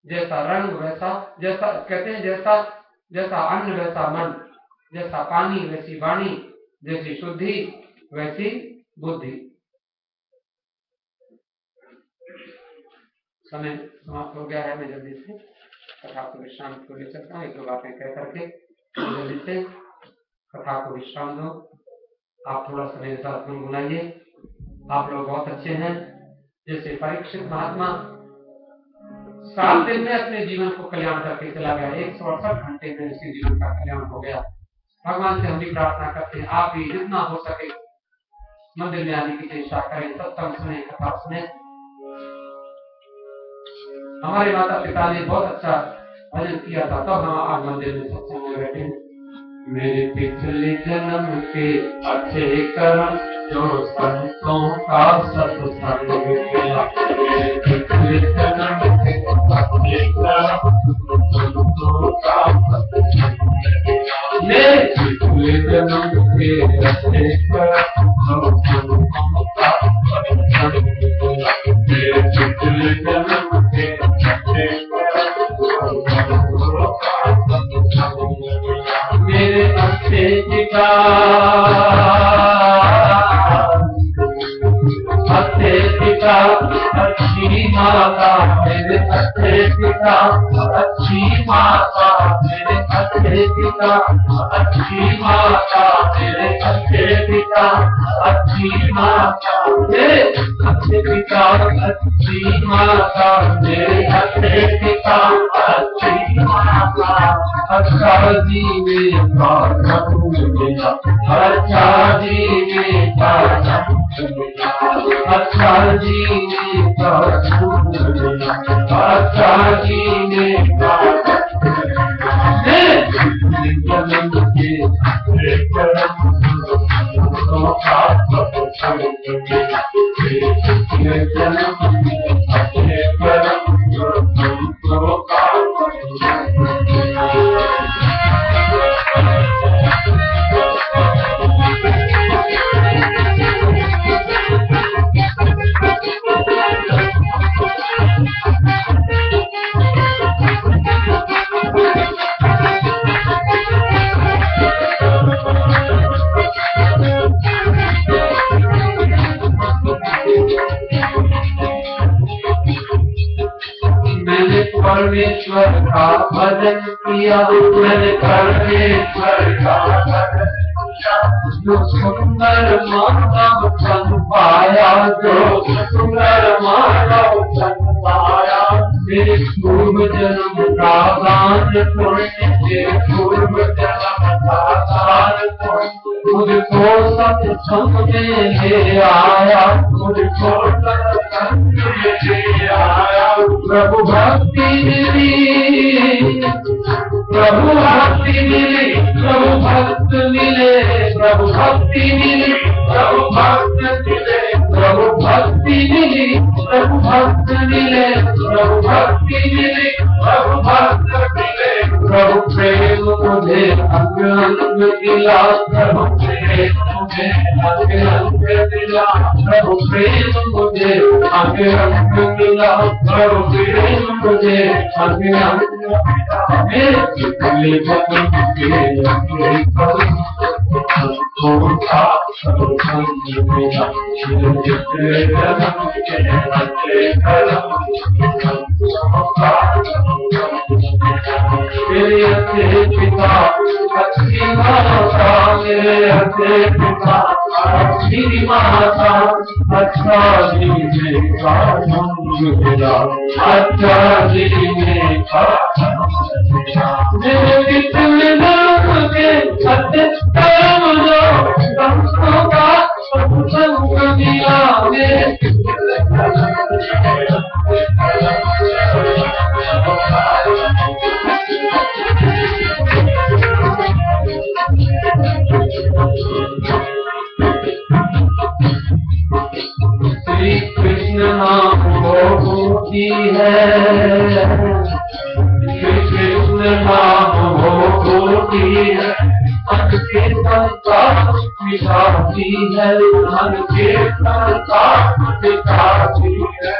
Speaker 1: जैसा रंग वैसा, जैसा कहते हैं जैसा अन्न वैसा मन, जैसा पानी वैसी वाणी, जैसी शुद्धि वैसी बुद्धि। समय समाप्त हो गया है, मैं जल्दी से कथा को विश्राम को ले चलता हूँ। एक दो बातें कह करके जल्दी से कथा को विश्राम दो। आप थोड़ा सा मेरे साथ गुनगुनाइए। आप लोग बहुत अच्छे हैं। जैसे परीक्षित महात्मा 7 दिन में अपने जीवन को कल्याण करके चला गया, 168 घंटे में उसके जीवन का कल्याण हो गया। भगवान से हम भी प्रार्थना करते हैं, आप भी जितना हो सके मंदिर में आने की चेष्टा करें, सत्संग सुने, कथा सुने। हमारे माता पिता ने बहुत अच्छा भजन किया था, तब हम आज मंदिर में सत्संग में बैठे हैं। मेरे पिछले जन्म के अच्छे कर्म जो संतों का सत्संग किया, मेरे पिछले जन्म के अच्छे कर्म संतों का सत्संग किया, मेरे पिछले जन्म के अच्छे कर्म जो संतों का सत्संग किया, मेरे पिछले जन्म के अच्छे मेरे अच्छे पिता, अच्छी माता, मेरे अच्छे पिता, अच्छी माता, मेरे अच्छे पिता, अच्छी माता, मेरे अच्छे पिता, अच्छी माता, मेरे अच्छे पिता, अच्छी माता, मेरे अच्छे पिता, अच्छी माता। अच्छा जीवे का जन्म मिला, अच्छा जीवे का जन्म मिला, अच्छा जीवे का जन्म मिला, अच्छा जीवे का जन्म के परमेश्वर का भजन किया, मैंने परमेश्वर का भजन किया। जो सुंदर मानव तन पाया, जो सुंदर मानव तन पाया, मेरे पूर्व जन्म का दान पुण्य, मेरे पूर्व जन्म का दान पुण्य मुझको सत्संग में ले आया, मुझको सत्संग में ले आया। प्रभु भक्ति मिली, प्रभु भक्ति मिली, प्रभु भक्त मिले, प्रभु भक्ति मिली, प्रभु भक्त मिले, प्रभु भक्ति मिली, प्रभु भक्त मिले, प्रभु भक्ति मिली, प्रभु भक्त मिले। प्रभु प्रेम मुझे अंग अंग दिला, प्रभु प्रेम मुझे अंग अंग दिला, प्रभु प्रेम मुझे अंग अंग दिला, प्रभु प्रेम मुझे अंग अंग दिला। मेरे पिछले जन्म के मेरे अच्छे पिता अच्छी माता, मेरे अच्छे पिता अच्छी माता, अच्छा जीने का मिला, अच्छा जीने का मेरे पिछले जन्म के सत्य कर्म जो संतों का सत्संग दिया, मेरे पिछले श्री कृष्ण नाम भोगी है, श्री कृष्ण नाम भोगी है, मन के संसार मिटाती है, मन के संसार मिटाती है।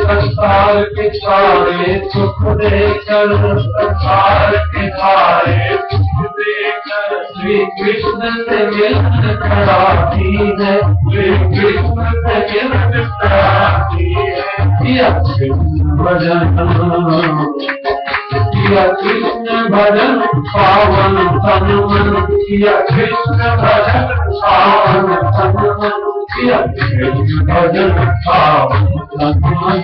Speaker 1: संसार के सारे सुख देकर, संसार के सारे सुख देकर श्री कृष्ण से मिलन कराती है, श्री कृष्ण से मिलन कराती है। किया कृष्ण भजन, किया कृष्ण भजन पावन तन मन, किया कृष्ण भजन पावन तन मन, किया कृष्ण भजन पावन तन मन।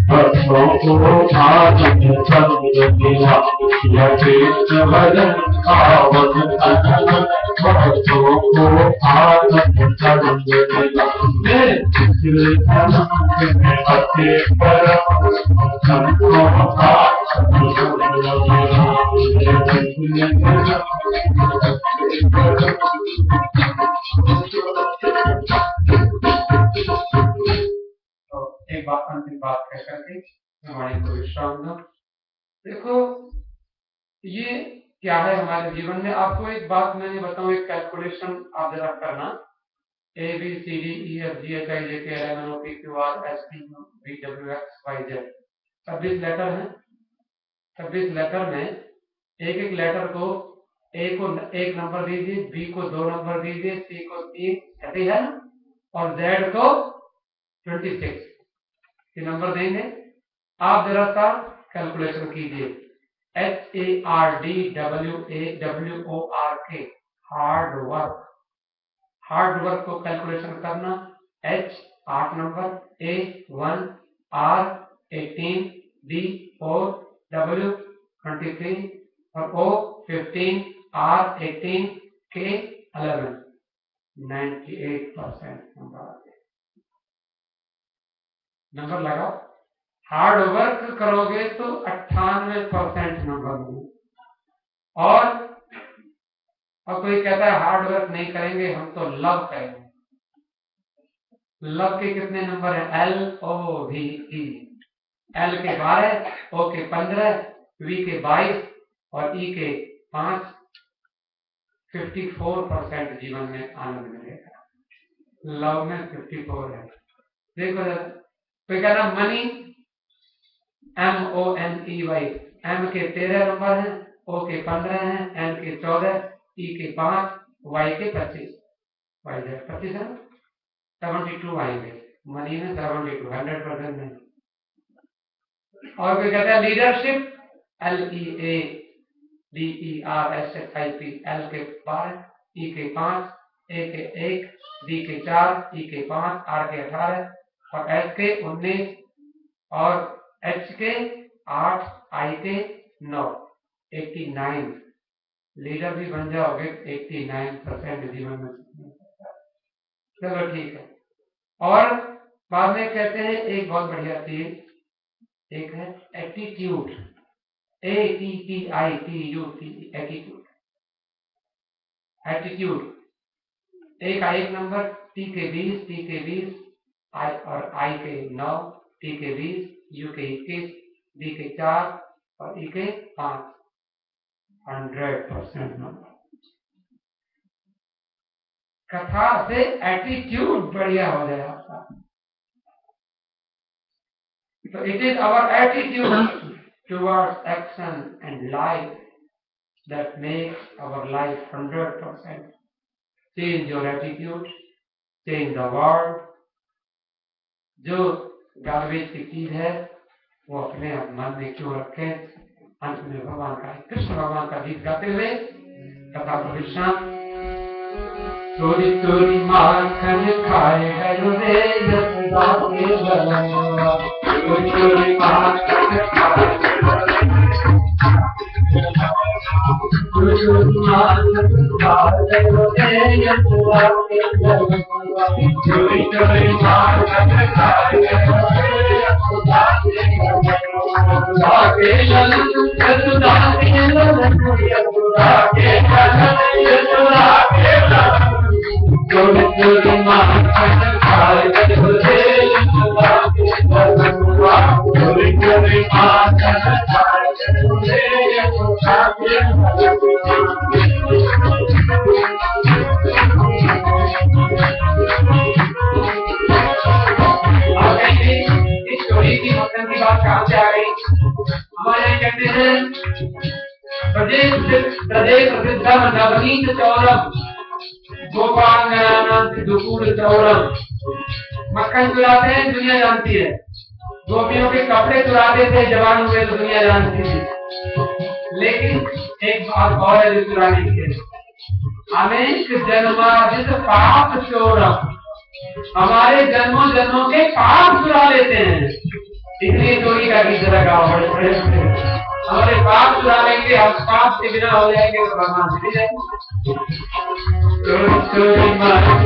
Speaker 1: भक्तों को आनंद संग दिया, किया कृष्ण भजन पावन तन मन, भक्तों को आनंद संग दिया। मेरे पिछले जन्म में अति परम संतों का एक बात अंतिम बात कह करके हमारे को विश्राम दो। देखो ये क्या है हमारे जीवन में, आपको एक बात मैंने बताऊं, एक कैलकुलेशन आप जरा करना। A B C D E F G H I J K L M N O P Q R S T U V W X Y Z 26 letter हैं। 26 लेटर में एक एक लेटर को ए को 1 नंबर दीजिए, बी को 2 number दीजिए, सी को 3 ऐसे है ना, और जेड को 26 नंबर देंगे। आप जरा सा कैलकुलेशन कीजिए। HARDWAWORK hard work, hard work को कैलकुलेशन करना। H 8 number, A 1, R 18, D 4, W 23 और O 15, R 18, K 11। 98% नंबर लगाओ। हार्ड वर्क करोगे तो 98% नंबर मिलेंगे। और कोई कहता है हार्ड वर्क नहीं करेंगे, हम तो लव करेंगे। लव के कितने नंबर है? LOVE। L के 12, O के 15, V के 22 और E के 5। 54% जीवन में आनंद मिलेगा। लव में 54 है। देखो कोई कहना मनी, MONEY। M के 13 नंबर हैं, O के 15 हैं, N के 14, E के 5, Y के 25। Y 25 है, 72 आएंगे। मनी में 72, 100% नहीं। और कोई कहता है लीडरशिप, LEADERSHIP, L के 5, E के 5, A के 1, D के 4, E के 5, R के 18 और S के 19 और H के 8, I के 9, 89। लीडर भी बन जाओगे 89% जीवन में। चलो ठीक है। और बाद में कहते हैं एक बहुत बढ़िया चीज, एक है एटीट्यूड, ATTITUD, एटीट्यूड। एटीट्यूड एक नंबर, T के 20, T के 20, I और I के 9, T के 20, U के 21, D के 4 और E के 5, 100% नंबर। कथा से एटीट्यूड बढ़िया हो जाए आपका। तो it is our attitude towards action and life that makes our life 100%. Change your attitude, change the world. जो गार्बेज की चीज है वो अपने मन में क्यों रखें। अंत में भगवान का, कृष्ण भगवान का गीत गाते हुए कथा को विश्राम। चोरी चोरी माखन खाए गयो रे यशोदा के बलवा, चोरी चोरी माखन खाए चोरी चोरी माखन खाए गयो रे यशोदा के बलवा, चोरी चोरी माखन खाए गयो रे यशोदा के बलवा, यशोदा के ललन, यशोदा के ललन, यशोदा के ललन, यशोदा के ललन। चोरी चोरी माखन खाए गयो रे यशोदा के बलवा, चोरी चोरी माखन खाए गयो रे यशोदा के बलवा। इस चोरी की मक्खन की बात कहाँ से आ गई? हमारे कहते हैं प्रदेश प्रसिद्ध नवनीत चौरम गोपाल दुकूल चौरम। मक्खन चुराते हैं दुनिया जानती है, गोपियों के कपड़े चुराते थे जवान हुए तो दुनिया जानती थी। लेकिन एक बात और है जो चुराने की है, अनेक जन्मार्जित पाप चोरम। हमारे जन्मों जन्मों के पाप चुरा लेते हैं, इसलिए चोरी का गीत लगाओ। बड़े हमारे पाप चुरा लेंगे, हम पाप के बिना हो जाएंगे तो भगवान से भी जाएंगे। चोरी चोरी माखन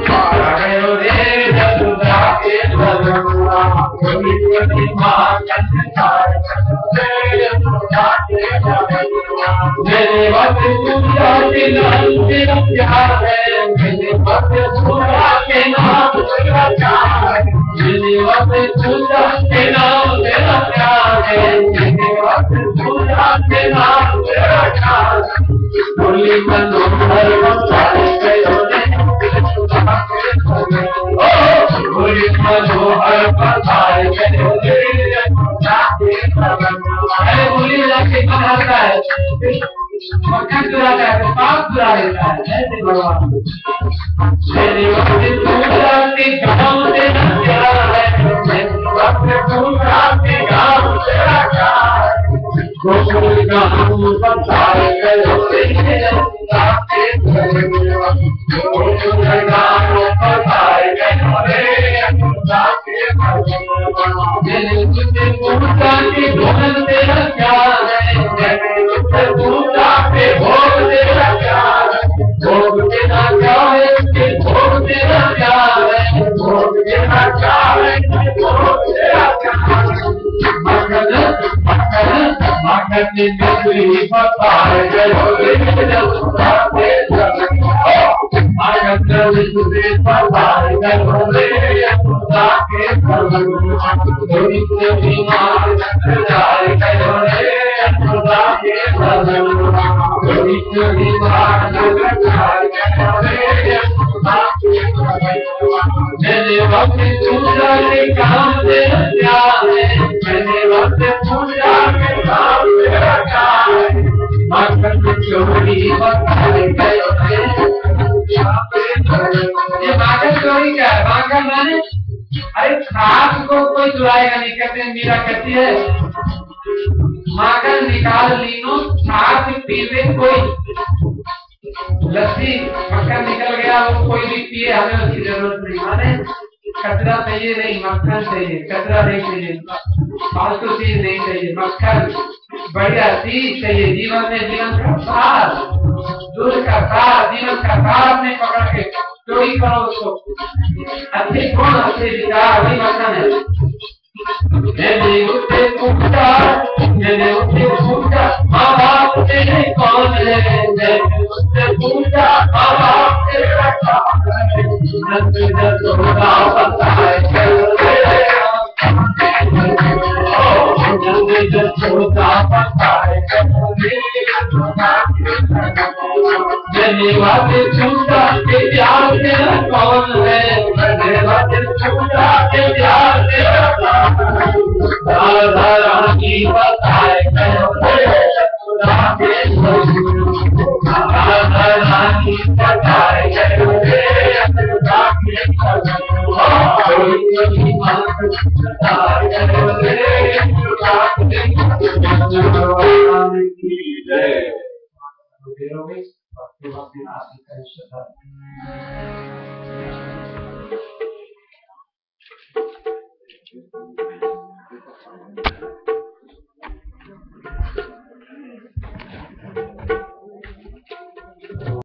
Speaker 1: खाए गयो रे यशोदा के बलवा, चोरी चोरी माखन खाए गयो रे यशोदा के बलवा। मेरे वक्त पूजा के नाम तेरा प्यार है, मेरे वक्त पूजा के नाम तेरा प्यार है, मेरे वक्त पूजा के नाम तेरा प्यार है, मेरे वक्त पूजा के नाम तेरा प्यार है। बोली मनोहर बसाए गयो रे यशोदा के बलवा, बोली मनोहर बसाए गयो रे यशोदा के बलवा। अरे बोली जाके बनाता है, मक्खन चुराता है तो पाप चुरा लेता है। ऐसे भगवान मेरे वक्त पूजा के गाँव तेरा प्यार है, मेरे वक्त पूजा के गाँव तेरा प्यार है। गोकुल गाँव बसाए गयो रे यशोदा के बलवा, गोकुल गाँव बसाए गयो रे यशोदा के बलवा। मेरे तुझे पूजा के भोग तेरा प्यार है, मेरे तुझे पूजा के भोग तेरा प्यार है, भोग तेरा प्यार है, भोग तेरा प्यार है, भोग तेरा प्यार है, भोग तेरा प्यार है। मक्खन मक्खन मिश्री बसाए गयो रे यशोदा के बलवा, मक्खन मिश्री बसाए गयो रे यशोदा के बलवा। चोरी चोरी माखन खाए गयो रे यशोदा के बलवा, चोरी चोरी माखन खाए गयो रे यशोदा के बलवा। मेरे वक्त पूजा के काम तेरा प्यार है, मेरे वक्त पूजा के काम तेरा प्यार है। मक्खन चोरी बसाए गयो रे यशोदा के बलवा। ये माखन चोरी क्या है? माखन माने
Speaker 2: अरे खाद को कोई चुराएगा नहीं। कहते हैं मीरा कहती है माखन निकाल लीनो छाछ पीवे कोई, लस्सी मक्खन निकल गया वो कोई भी पिए, हमें उसकी जरूरत नहीं। माने कचरा चाहिए नहीं, मक्खन चाहिए। कचरा नहीं चाहिए, फालतू चीज नहीं चाहिए, मक्खन बढ़िया चीज चाहिए। जीवन में जीवन का सार, दूध का सार, जीवन का सार अपने पकड़ के चोरी करो उसको। अच्छे गुण अच्छे विचार वही मक्खन है। मैंने उससे पूछा माँ बाप तेरे कौन है, मैंने उससे पूछा माँ बाप तेरा कौन है, नंदा बताए मैंने वादे पूछा कि प्यार तेरा कौन है, मैंने वादे पूछा कि प्यार तेरा कौन है, राधा रानी बताए राधा रानी बताए